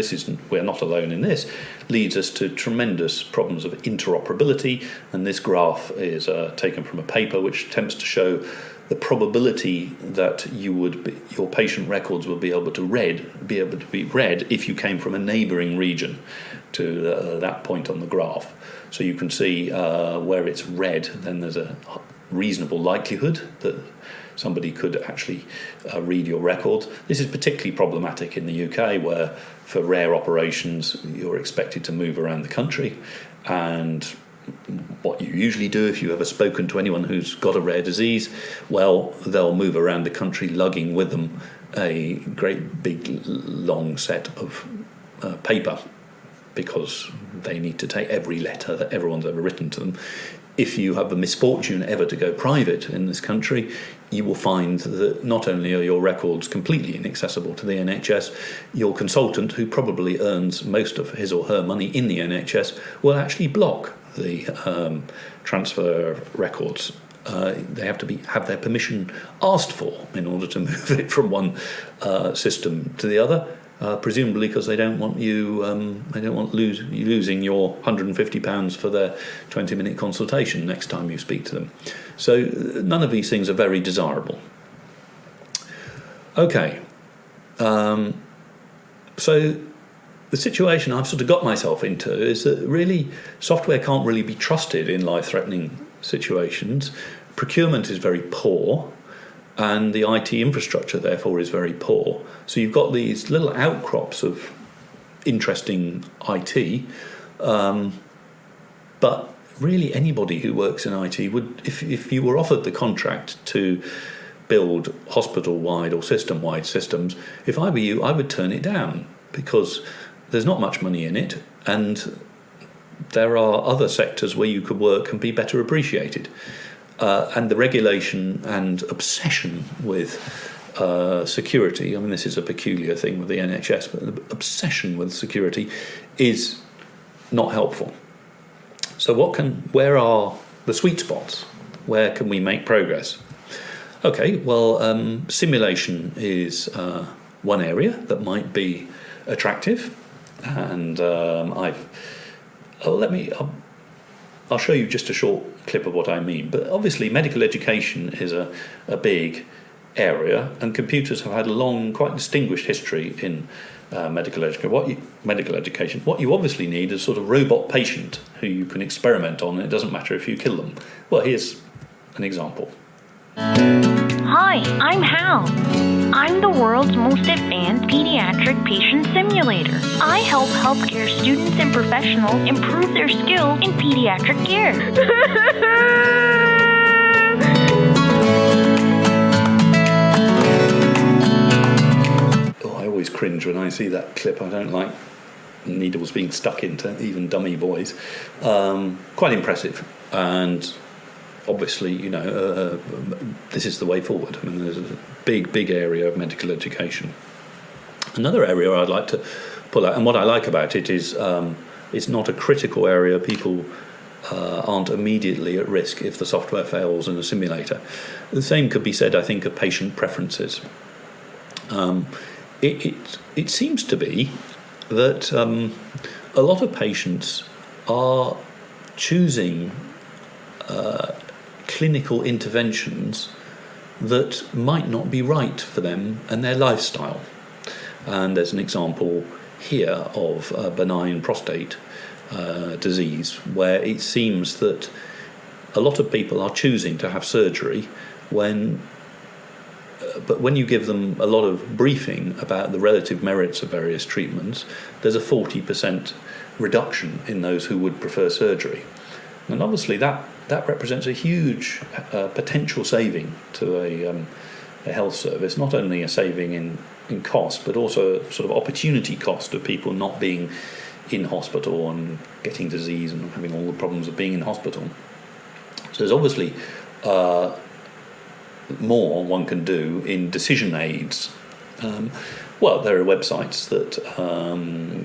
we're not alone in this, leads us to tremendous problems of interoperability. And this graph is taken from a paper which attempts to show the probability that your patient records would be able to be read if you came from a neighbouring region to that point on the graph. So you can see where it's red, then there's a reasonable likelihood that somebody could actually read your records. This is particularly problematic in the UK, where for rare operations you're expected to move around the country, and what you usually do if you've ever spoken to anyone who's got a rare disease, well, they'll move around the country lugging with them a great big long set of paper, because they need to take every letter that everyone's ever written to them. If you have the misfortune ever to go private in this country, you will find that not only are your records completely inaccessible to the NHS, your consultant, who probably earns most of his or her money in the NHS, will actually block the transfer of records. They have to have their permission asked for in order to move it from one system to the other. Presumably because they don't want you losing your £150 for their 20-minute consultation next time you speak to them. So none of these things are very desirable. Okay, so the situation I've sort of got myself into is that really software can't really be trusted in life-threatening situations. Procurement is very poor, and the IT infrastructure, therefore, is very poor. So you've got these little outcrops of interesting IT, but really anybody who works in IT would, if you were offered the contract to build hospital-wide or system-wide systems, if I were you, I would turn it down, because there's not much money in it, and there are other sectors where you could work and be better appreciated. And the regulation and obsession with security, I mean, this is a peculiar thing with the NHS, but the obsession with security is not helpful. So where are the sweet spots? Where can we make progress? Okay, well, simulation is one area that might be attractive, and I'll show you just a short clip of what I mean. But obviously medical education is a big area, and computers have had a long, quite distinguished history in medical education. What you obviously need is a sort of robot patient who you can experiment on, and it doesn't matter if you kill them. Well, here's an example. Hi, I'm Hal. I'm the world's most advanced pediatric patient simulator. I help healthcare students and professionals improve their skills in pediatric care. I always cringe when I see that clip. I don't like needles being stuck into even dummy boys. Quite impressive, and obviously, this is the way forward. I mean, there's a big area of medical education. Another area I'd like to pull out, and what I like about it is it's not a critical area. People aren't immediately at risk if the software fails in a simulator. The same could be said, I think, of patient preferences. It seems to be that a lot of patients are choosing clinical interventions that might not be right for them and their lifestyle. And there's an example here of a benign prostate disease, where it seems that a lot of people are choosing to have surgery but when you give them a lot of briefing about the relative merits of various treatments, there's a 40% reduction in those who would prefer surgery. And obviously that represents a huge potential saving to a health service, not only a saving in cost, but also a sort of opportunity cost of people not being in hospital and getting disease and having all the problems of being in hospital. So there's obviously more one can do in decision aids. Well, there are websites that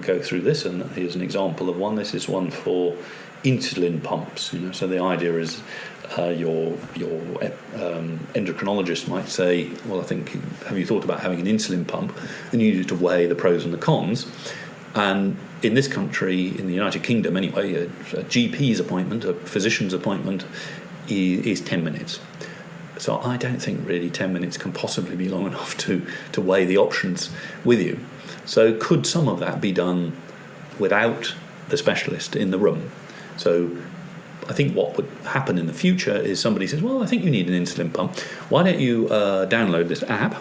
go through this, and here's an example of one. This is one for insulin pumps. So the idea is your endocrinologist might say, well, have you thought about having an insulin pump? And you need to weigh the pros and the cons. And in this country, in the United Kingdom anyway, a GP's appointment, a physician's appointment, is 10 minutes. So I don't think really 10 minutes can possibly be long enough to weigh the options with you. So could some of that be done without the specialist in the room? So I think what would happen in the future is somebody says, well, I think you need an insulin pump. Why don't you download this app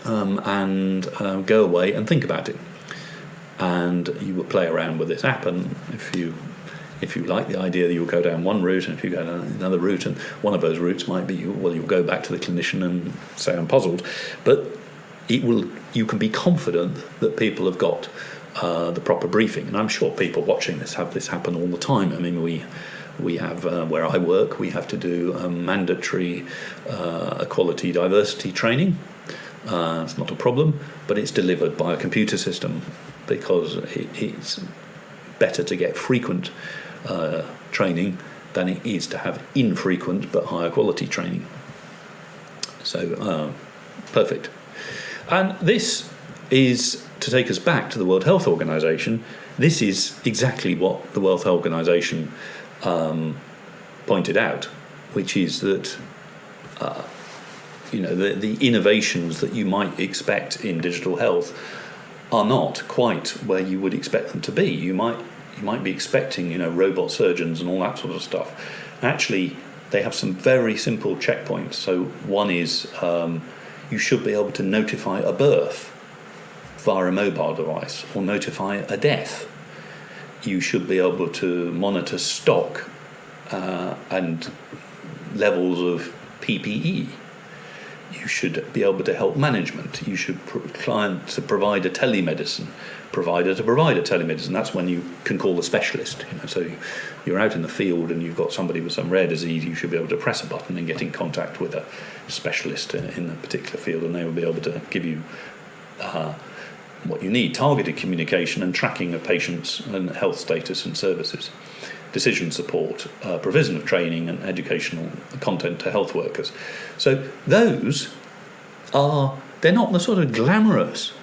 and go away and think about it? And you will play around with this app, and if you like the idea, you'll go down one route, and if you go down another route, and one of those routes might be, well, you'll go back to the clinician and say, I'm puzzled. But you can be confident that people have got the proper briefing. And I'm sure people watching this have this happen all the time. I mean, we have, where I work, we have to do mandatory equality diversity training. It's not a problem, but it's delivered by a computer system because it's better to get frequent training than it is to have infrequent but higher quality training. So, perfect. And this is, to take us back to the World Health Organization, this is exactly what the World Health Organization pointed out, which is that the innovations that you might expect in digital health are not quite where you would expect them to be. You might be expecting, robot surgeons and all that sort of stuff. Actually, they have some very simple checkpoints. So one is you should be able to notify a birth via a mobile device or notify a death. You should be able to monitor stock and levels of PPE. You should be able to help management. You should client to provide a telemedicine, provider to provide a telemedicine. That's when you can call the specialist. So you're out in the field and you've got somebody with some rare disease. You should be able to press a button and get in contact with a specialist in a particular field, and they will be able to give you what you need: targeted communication and tracking of patients and health status and services, decision support, provision of training and educational content to health workers. So those they're not the sort of glamorous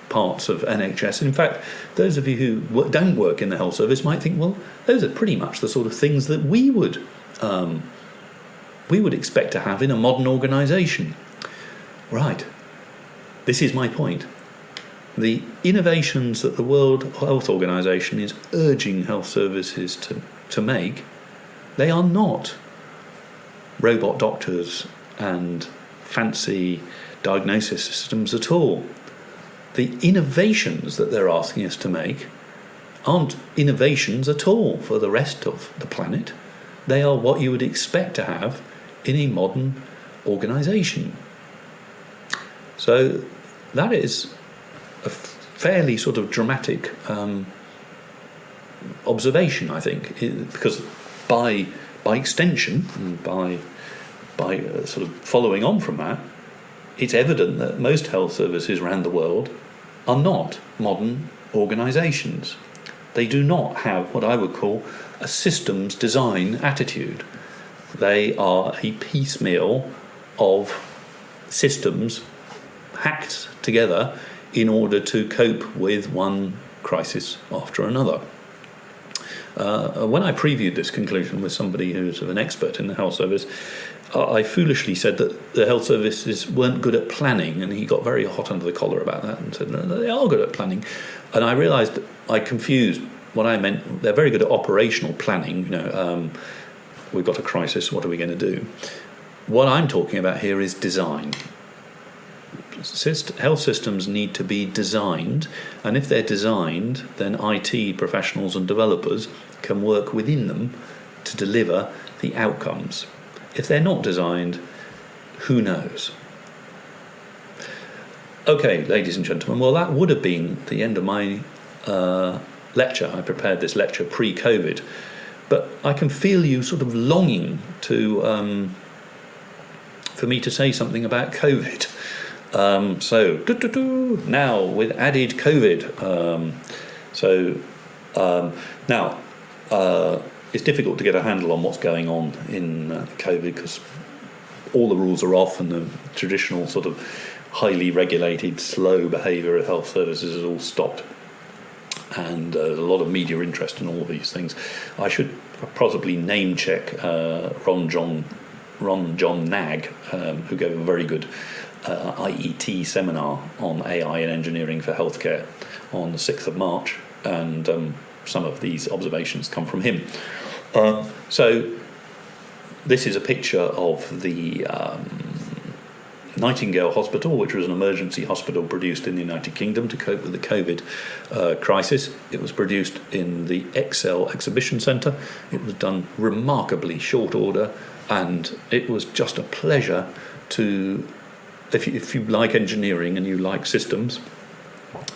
parts of NHS. In fact, those of you who don't work in the health service might think, well, those are pretty much the sort of things that we would expect to have in a modern organisation. Right. This is my point. The innovations that the World Health Organization is urging health services to make, they are not robot doctors and fancy diagnosis systems at all. The innovations that they're asking us to make aren't innovations at all for the rest of the planet. They are what you would expect to have in a modern organization. So that is a fairly sort of dramatic observation, I think, because by extension, and by sort of following on from that, it's evident that most health services around the world are not modern organisations. They do not have what I would call a systems design attitude. They are a piecemeal of systems hacked together in order to cope with one crisis after another. When I previewed this conclusion with somebody who's an expert in the health service, I foolishly said that the health services weren't good at planning, and he got very hot under the collar about that and said, no, they are good at planning. And I realised I confused what I meant. They're very good at operational planning. We've got a crisis, what are we going to do? What I'm talking about here is design. Health systems need to be designed, and if they're designed, then IT professionals and developers can work within them to deliver the outcomes. If they're not designed, who knows? Okay, ladies and gentlemen, well, that would have been the end of my lecture. I prepared this lecture pre-COVID, but I can feel you sort of longing to for me to say something about COVID. Now with added COVID. Now it's difficult to get a handle on what's going on in COVID because all the rules are off and the traditional sort of highly regulated, slow behaviour of health services is all stopped. And there's a lot of media interest in all of these things. I should possibly name check Ron John Nag, who gave a very good IET seminar on AI and engineering for healthcare on the 6th of March, and some of these observations come from him. So this is a picture of the Nightingale Hospital, which was an emergency hospital produced in the United Kingdom to cope with the COVID crisis. It was produced in the Excel Exhibition Centre. It was done remarkably short order, and it was just a pleasure to, if you like engineering and you like systems,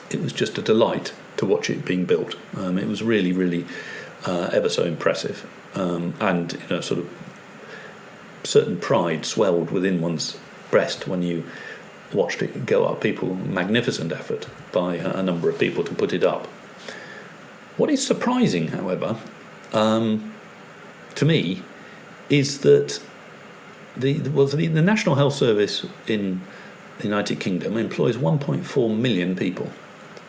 it was just a delight to watch it being built. It was really, really ever so impressive, and sort of certain pride swelled within one's breast when you watched it go up. Magnificent effort by a number of people to put it up. What is surprising, however, to me, is that the National Health Service in the United Kingdom employs 1.4 million people.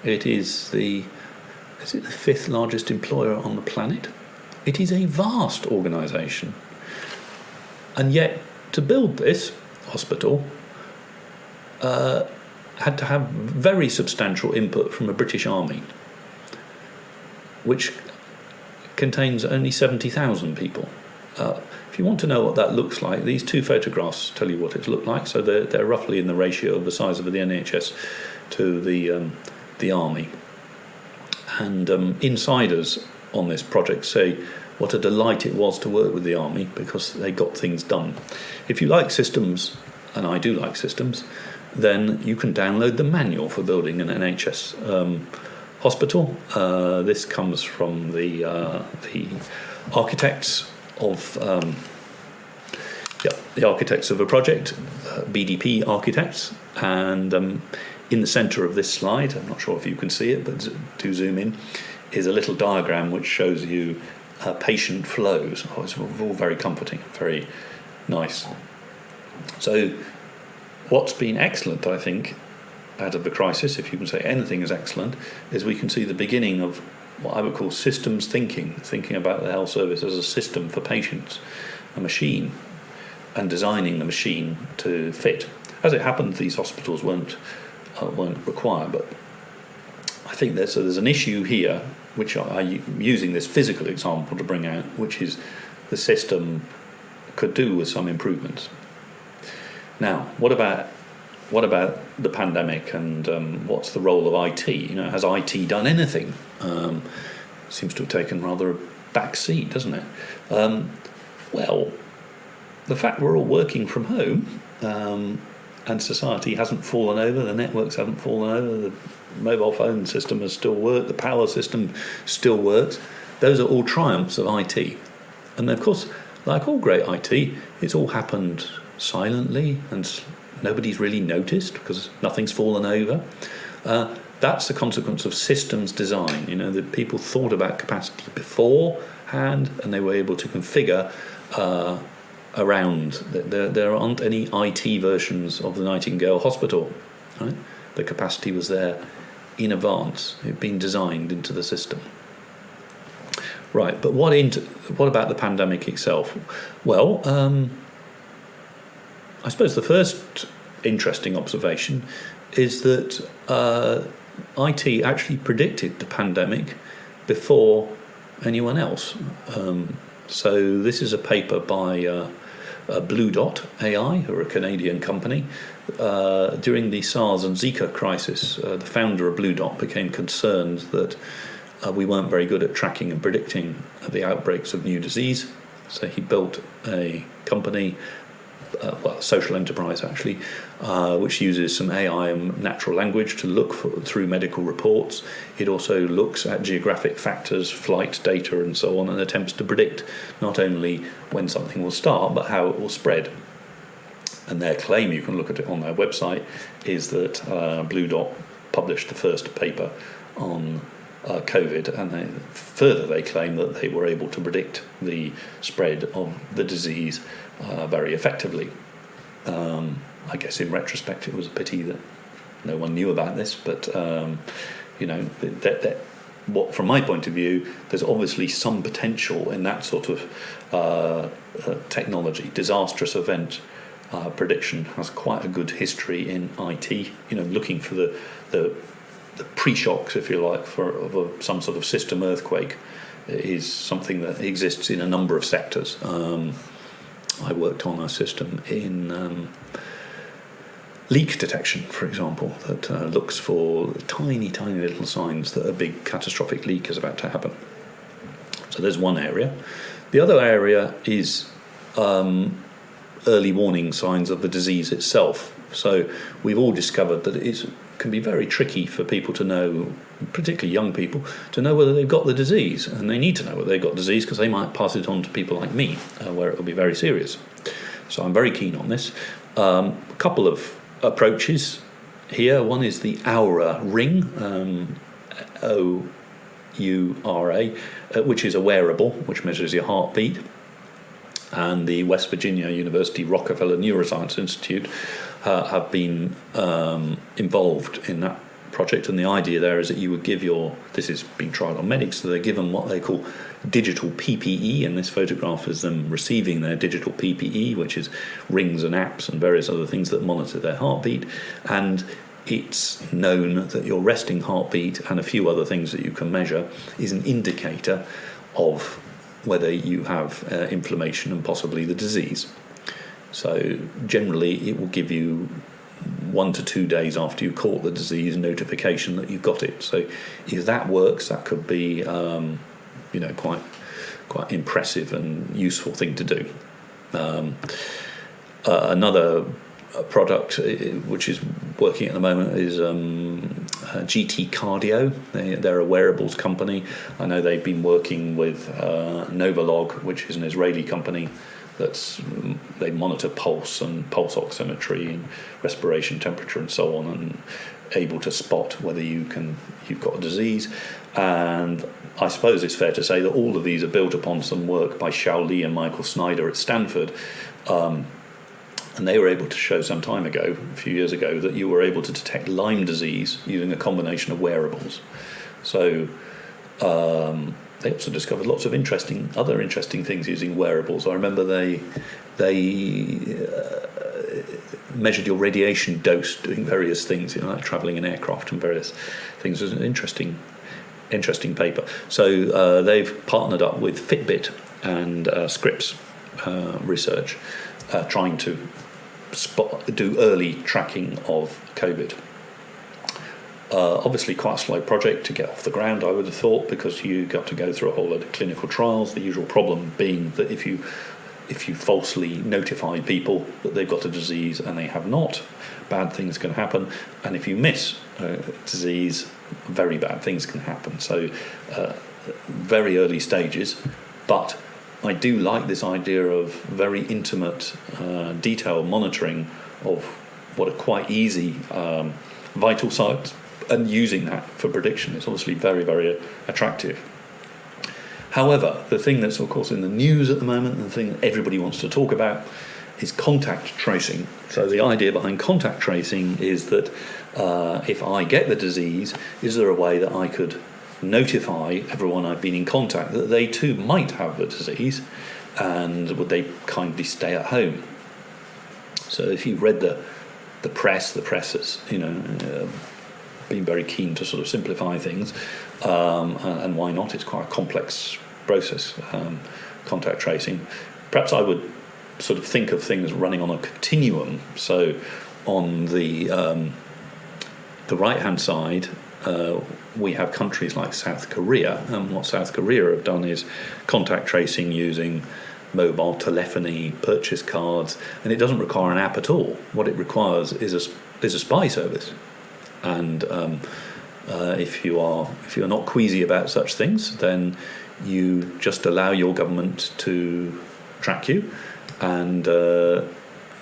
It is the 5th largest employer on the planet. It is a vast organisation, and yet to build this hospital had to have very substantial input from a British army, which contains only 70,000 people. If you want to know what that looks like, these two photographs tell you what it looked like. So they're roughly in the ratio of the size of the NHS to the army. And insiders on this project say what a delight it was to work with the army because they got things done. If you like systems, and I do like systems, then you can download the manual for building an NHS hospital. This comes from the architects of the architects of a project, BDP Architects, and in the centre of this slide, I'm not sure if you can see it, but do zoom in, is a little diagram which shows you patient flows. It's all very comforting, very nice. So what's been excellent, I think, out of the crisis, if you can say anything is excellent, is we can see the beginning of what I would call systems thinking about the health service as a system for patients, a machine, and designing the machine to fit. As it happened, these hospitals weren't required, but I think there's an issue here, which I'm using this physical example to bring out, which is the system could do with some improvements. Now, what about the pandemic, and what's the role of IT? Has IT done anything? Seems to have taken rather a back seat, doesn't it? Well, the fact we're all working from home, and society hasn't fallen over, the networks haven't fallen over, the mobile phone system has still worked, the power system still works. Those are all triumphs of IT. And of course, like all great IT, it's all happened silently and nobody's really noticed because nothing's fallen over. That's the consequence of systems design. That people thought about capacity beforehand and they were able to configure around. There aren't any IT versions of the Nightingale Hospital. Right? The capacity was there in advance. It had been designed into the system. Right, but what about the pandemic itself? Well, I suppose the first interesting observation is that IT actually predicted the pandemic before anyone else. So this is a paper by Blue Dot AI, who are a Canadian company. During the SARS and Zika crisis, the founder of Blue Dot became concerned that we weren't very good at tracking and predicting the outbreaks of new disease. So he built a company, a social enterprise actually, which uses some AI and natural language to look through medical reports. It also looks at geographic factors, flight data and so on, and attempts to predict not only when something will start, but how it will spread. And their claim, you can look at it on their website, is that Blue Dot published the first paper on COVID, and they claim that they were able to predict the spread of the disease very effectively. I guess in retrospect it was a pity that no one knew about this, but what, from my point of view, there's obviously some potential in that sort of technology. Disastrous event prediction has quite a good history in IT. Looking for the pre-shocks, if you like, of some sort of system earthquake is something that exists in a number of sectors. I worked on a system in leak detection, for example, that looks for tiny little signs that a big catastrophic leak is about to happen. So there's one area. The other area is early warning signs of the disease itself. So we've all discovered that it can be very tricky for people to know, particularly young people, to know whether they've got the disease. And they need to know whether they've got disease because they might pass it on to people like me, where it will be very serious. So I'm very keen on this. A couple of approaches here. One is the Aura ring, OURA, which is a wearable which measures your heartbeat. And the West Virginia University Rockefeller Neuroscience Institute have been involved in that project. And the idea there is that you would give this is being tried on medics, so they give them what they call digital PPE, and this photograph is them receiving their digital PPE, which is rings and apps and various other things that monitor their heartbeat. And it's known that your resting heartbeat and a few other things that you can measure is an indicator of whether you have inflammation and possibly the disease. So generally it will give you 1 to 2 days after you caught the disease notification that you've got it. So if that works, that could be quite impressive and useful thing to do. Another product which is working at the moment is GT Cardio. They're a wearables company. I know they've been working with Novolog, which is an Israeli company. They monitor pulse and pulse oximetry and respiration temperature and so on, and able to spot whether you've got a disease. And I suppose it's fair to say that all of these are built upon some work by Xiao Li and Michael Snyder at Stanford. And they were able to show some time ago, a few years ago, that you were able to detect Lyme disease using a combination of wearables. So they also discovered lots of other interesting things using wearables. I remember they measured your radiation dose doing various things, like travelling in aircraft and various things. It was an interesting paper. So they've partnered up with Fitbit and Scripps Research, trying to do early tracking of COVID. Obviously quite a slow project to get off the ground, I would have thought, because you got to go through a whole load of clinical trials, the usual problem being that if you falsely notify people that they've got a disease and they have not, bad things can happen. And if you miss disease, very bad things can happen. So very early stages, but I do like this idea of very intimate, detailed monitoring of what are quite easy vital signs, and using that for prediction is obviously very, very attractive. However, the thing that's, of course, in the news at the moment, and the thing that everybody wants to talk about, is contact tracing. So the idea behind contact tracing is that if I get the disease, is there a way that I could notify everyone I've been in contact that they too might have the disease, and would they kindly stay at home? So if you've read the press has been very keen to sort of simplify things, and why not? It's quite a complex process, contact tracing. Perhaps I would sort of think of things running on a continuum. So on the right-hand side, we have countries like South Korea, and what South Korea have done is contact tracing using mobile telephony, purchase cards, and it doesn't require an app at all. What it requires is a spy service. And if you're not queasy about such things, then you just allow your government to track you, and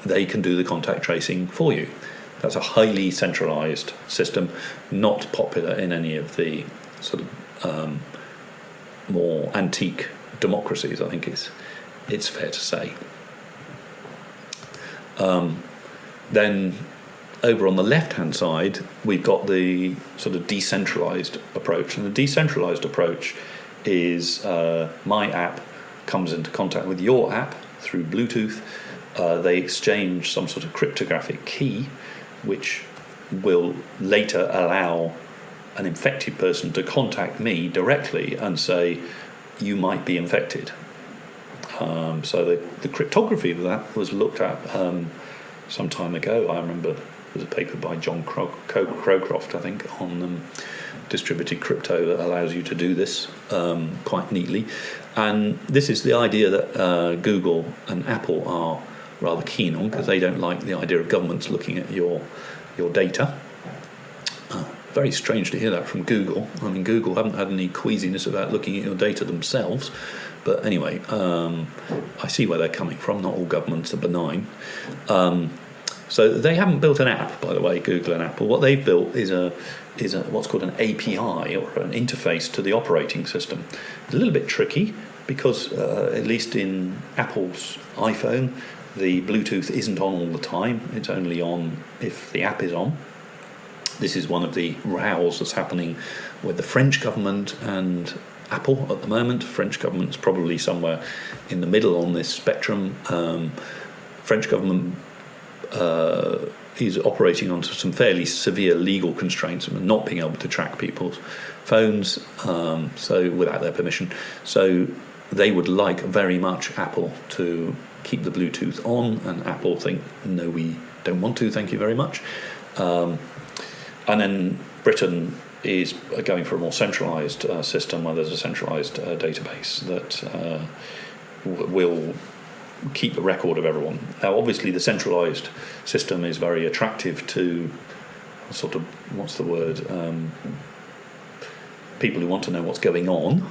they can do the contact tracing for you. That's a highly centralised system, not popular in any of the sort of more antique democracies, I think it's fair to say. Then over on the left-hand side, we've got the sort of decentralised approach. And the decentralised approach is my app comes into contact with your app through Bluetooth. They exchange some sort of cryptographic key, which will later allow an infected person to contact me directly and say, you might be infected. So the cryptography of that was looked at some time ago. I remember there was a paper by John Crowcroft, I think, on distributed crypto that allows you to do this quite neatly. And this is the idea that Google and Apple are rather keen on, because they don't like the idea of governments looking at your data. Very strange to hear that from Google. I mean, Google haven't had any queasiness about looking at your data themselves. But anyway, I see where they're coming from. Not all governments are benign. So they haven't built an app, by the way, Google and Apple. What they've built is a what's called an API, or an interface to the operating system. It's a little bit tricky because, at least in Apple's iPhone, the Bluetooth isn't on all the time. It's only on if the app is on. This is one of the rows that's happening with the French government and Apple at the moment. French government's probably somewhere in the middle on this spectrum. French government is operating on some fairly severe legal constraints and not being able to track people's phones, so without their permission. So they would like very much Apple to keep the Bluetooth on, and Apple think, no, we don't want to, thank you very much. And then Britain is going for a more centralised system, where there's a centralised database that will keep a record of everyone. Now, obviously, the centralised system is very attractive to sort of, what's the word, people who want to know what's going on.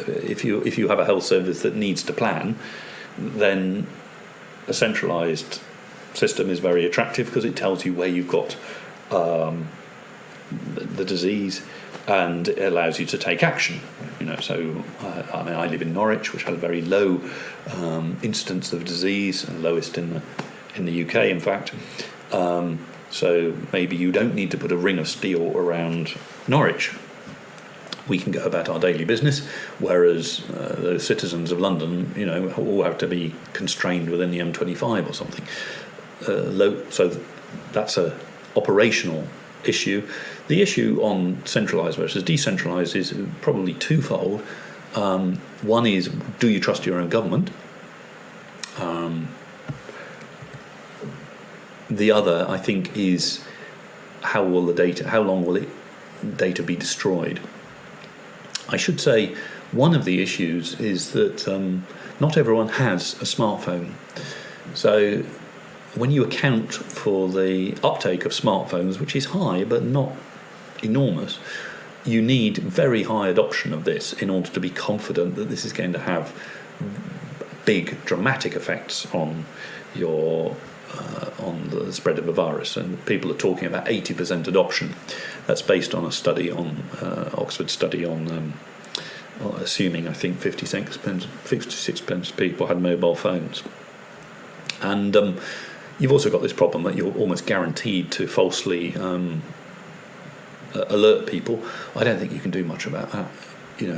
If you have a health service that needs to plan, then a centralised system is very attractive because it tells you where you've got the disease, and it allows you to take action. So I live in Norwich, which had a very low incidence of disease, and lowest in the UK, in fact. So maybe you don't need to put a ring of steel around Norwich. We can go about our daily business, whereas the citizens of London, all have to be constrained within the M25 or something. So that's a operational issue. The issue on centralised versus decentralised is probably twofold. One is, do you trust your own government? The other, I think, is how long will data be destroyed? I should say one of the issues is that not everyone has a smartphone. So when you account for the uptake of smartphones, which is high but not enormous, you need very high adoption of this in order to be confident that this is going to have big, dramatic effects on on the spread of a virus. And people are talking about 80% adoption. That's based on a study on Oxford study on assuming, I think, 56% people had mobile phones. And you've also got this problem that you're almost guaranteed to falsely alert people. I don't think you can do much about that.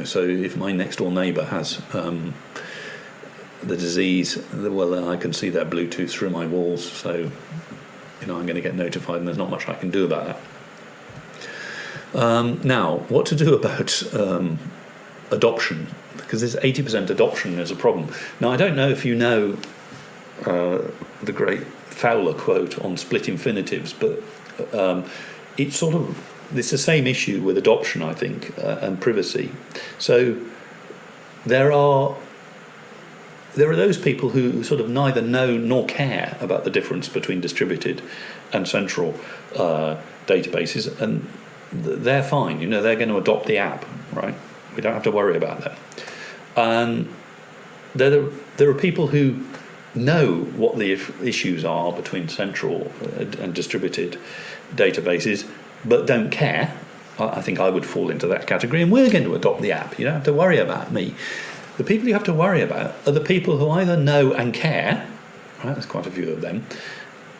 So if my next door neighbour has the disease, well, I can see their Bluetooth through my walls, so I'm going to get notified, and there's not much I can do about that. Now, what to do about adoption? Because this 80% adoption is a problem. Now, I don't know if you know the great Fowler quote on split infinitives, but it's the same issue with adoption, I think, and privacy. So there are those people who sort of neither know nor care about the difference between distributed and central databases, and they're fine. They're going to adopt the app, right? We don't have to worry about that. And there are people who know what the issues are between central and distributed databases, but don't care, I think I would fall into that category, and we're going to adopt the app. You don't have to worry about me. The people you have to worry about are the people who either know and care, right? There's quite a few of them,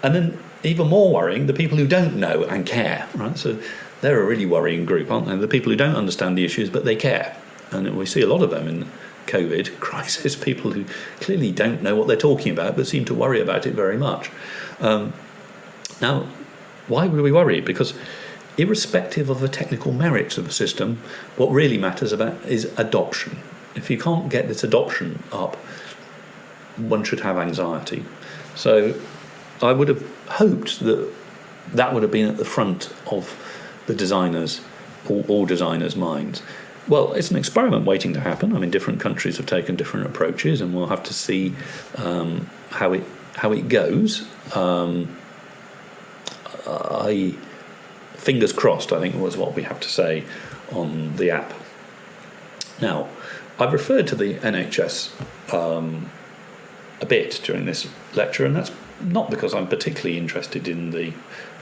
and then even more worrying, the people who don't know and care, right? So they're a really worrying group, aren't they? The people who don't understand the issues, but they care. And we see a lot of them in the COVID crisis, people who clearly don't know what they're talking about, but seem to worry about it very much. Now, why would we worry? Because irrespective of the technical merits of a system, what really matters about is adoption. If you can't get this adoption up, one should have anxiety. So I would have hoped that would have been at the front of the designers, all designers' minds. Well, it's an experiment waiting to happen. I mean, different countries have taken different approaches, and we'll have to see how it goes. Fingers crossed, I think, was what we have to say on the app. Now, I've referred to the NHS a bit during this lecture, and that's not because I'm particularly interested in the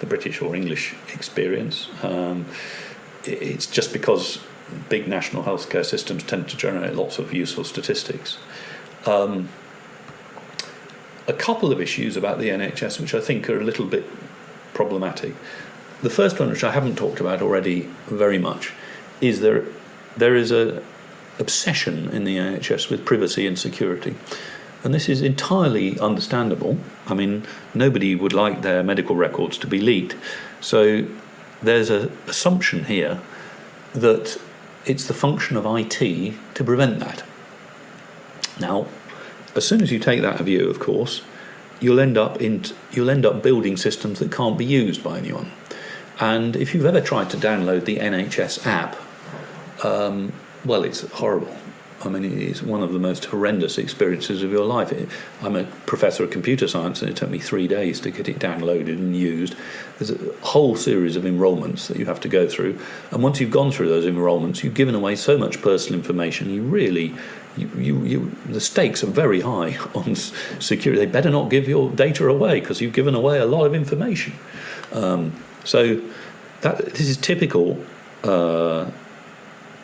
British or English experience. It's just because big national healthcare systems tend to generate lots of useful statistics. A couple of issues about the NHS which I think are a little bit problematic. The first one, which I haven't talked about already very much, is there is a obsession in the NHS with privacy and security. And this is entirely understandable. I mean, nobody would like their medical records to be leaked. So there's an assumption here that it's the function of IT to prevent that. Now, as soon as you take that view, of course, you'll end up building systems that can't be used by anyone. And if you've ever tried to download the NHS app, well, it's horrible. I mean, it's one of the most horrendous experiences of your life. I'm a professor of computer science, and it took me 3 days to get it downloaded and used. There's a whole series of enrolments that you have to go through, and once you've gone through those enrolments, you've given away so much personal information. You really, the stakes are very high on security. They better not give your data away because you've given away a lot of information. So this is typical.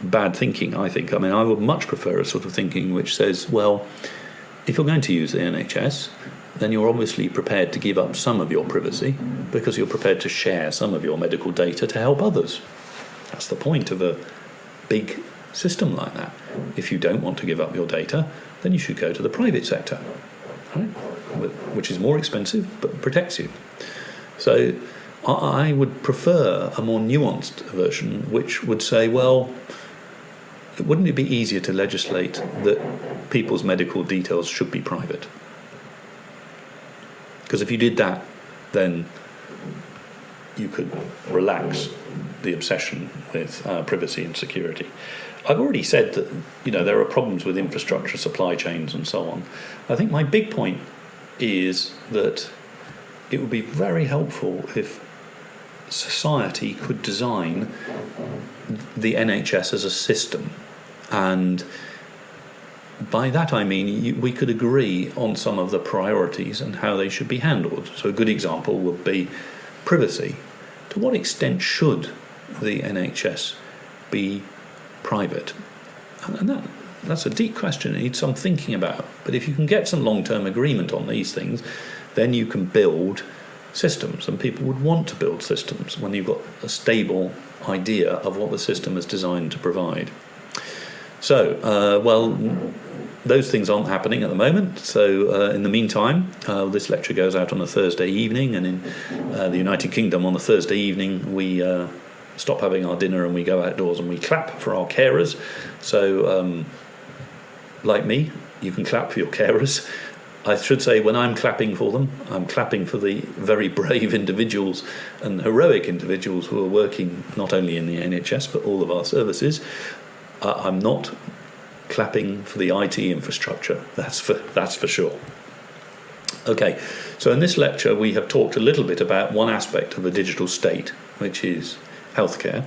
Bad thinking, I think. I mean, I would much prefer a sort of thinking which says, well, if you're going to use the NHS, then you're obviously prepared to give up some of your privacy because you're prepared to share some of your medical data to help others. That's the point of a big system like that. If you don't want to give up your data, then you should go to the private sector, right? Which is more expensive but protects you. So I would prefer a more nuanced version which would say, well, wouldn't it be easier to legislate that people's medical details should be private? Because if you did that, then you could relax the obsession with privacy and security. I've already said that there are problems with infrastructure, supply chains, and so on. I think my big point is that it would be very helpful if society could design the NHS as a system, and by that I mean we could agree on some of the priorities and how they should be handled. So a good example would be privacy. To what extent should the NHS be private? And that's a deep question. It needs some thinking about. But if you can get some long-term agreement on these things, then you can build systems, and people would want to build systems when you've got a stable idea of what the system is designed to provide. So, those things aren't happening at the moment. So, in the meantime, this lecture goes out on a Thursday evening, and in the United Kingdom on a Thursday evening we stop having our dinner and we go outdoors and we clap for our carers. So, like me, you can clap for your carers. I should say, when I'm clapping for them, I'm clapping for the very brave individuals and heroic individuals who are working not only in the NHS but all of our services. I'm not clapping for the IT infrastructure. That's for sure. Okay, so in this lecture we have talked a little bit about one aspect of a digital state, which is healthcare.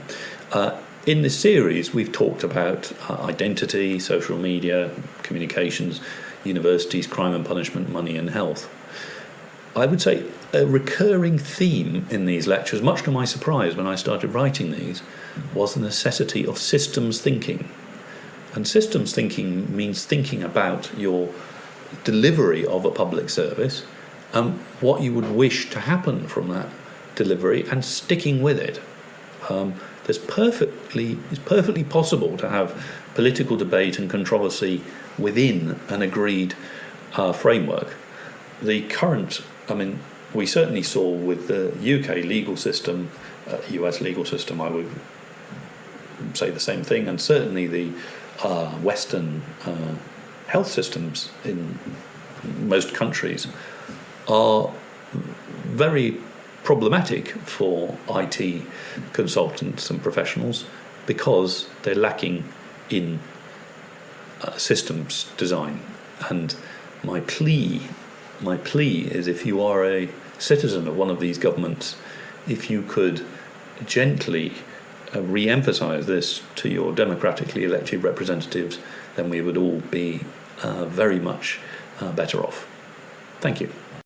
In this series we've talked about identity, social media, communications, universities, crime and punishment, money and health. I would say a recurring theme in these lectures, much to my surprise when I started writing these, was the necessity of systems thinking. And systems thinking means thinking about your delivery of a public service and what you would wish to happen from that delivery and sticking with it. It's perfectly possible to have political debate and controversy within an agreed framework. The current, we certainly saw with the UK legal system, US legal system, I would say the same thing, and certainly the Western health systems in most countries are very problematic for IT consultants and professionals because they're lacking in systems design. And my plea is, if you are a citizen of one of these governments, if you could gently re-emphasize this to your democratically elected representatives, then we would all be very much better off. Thank you.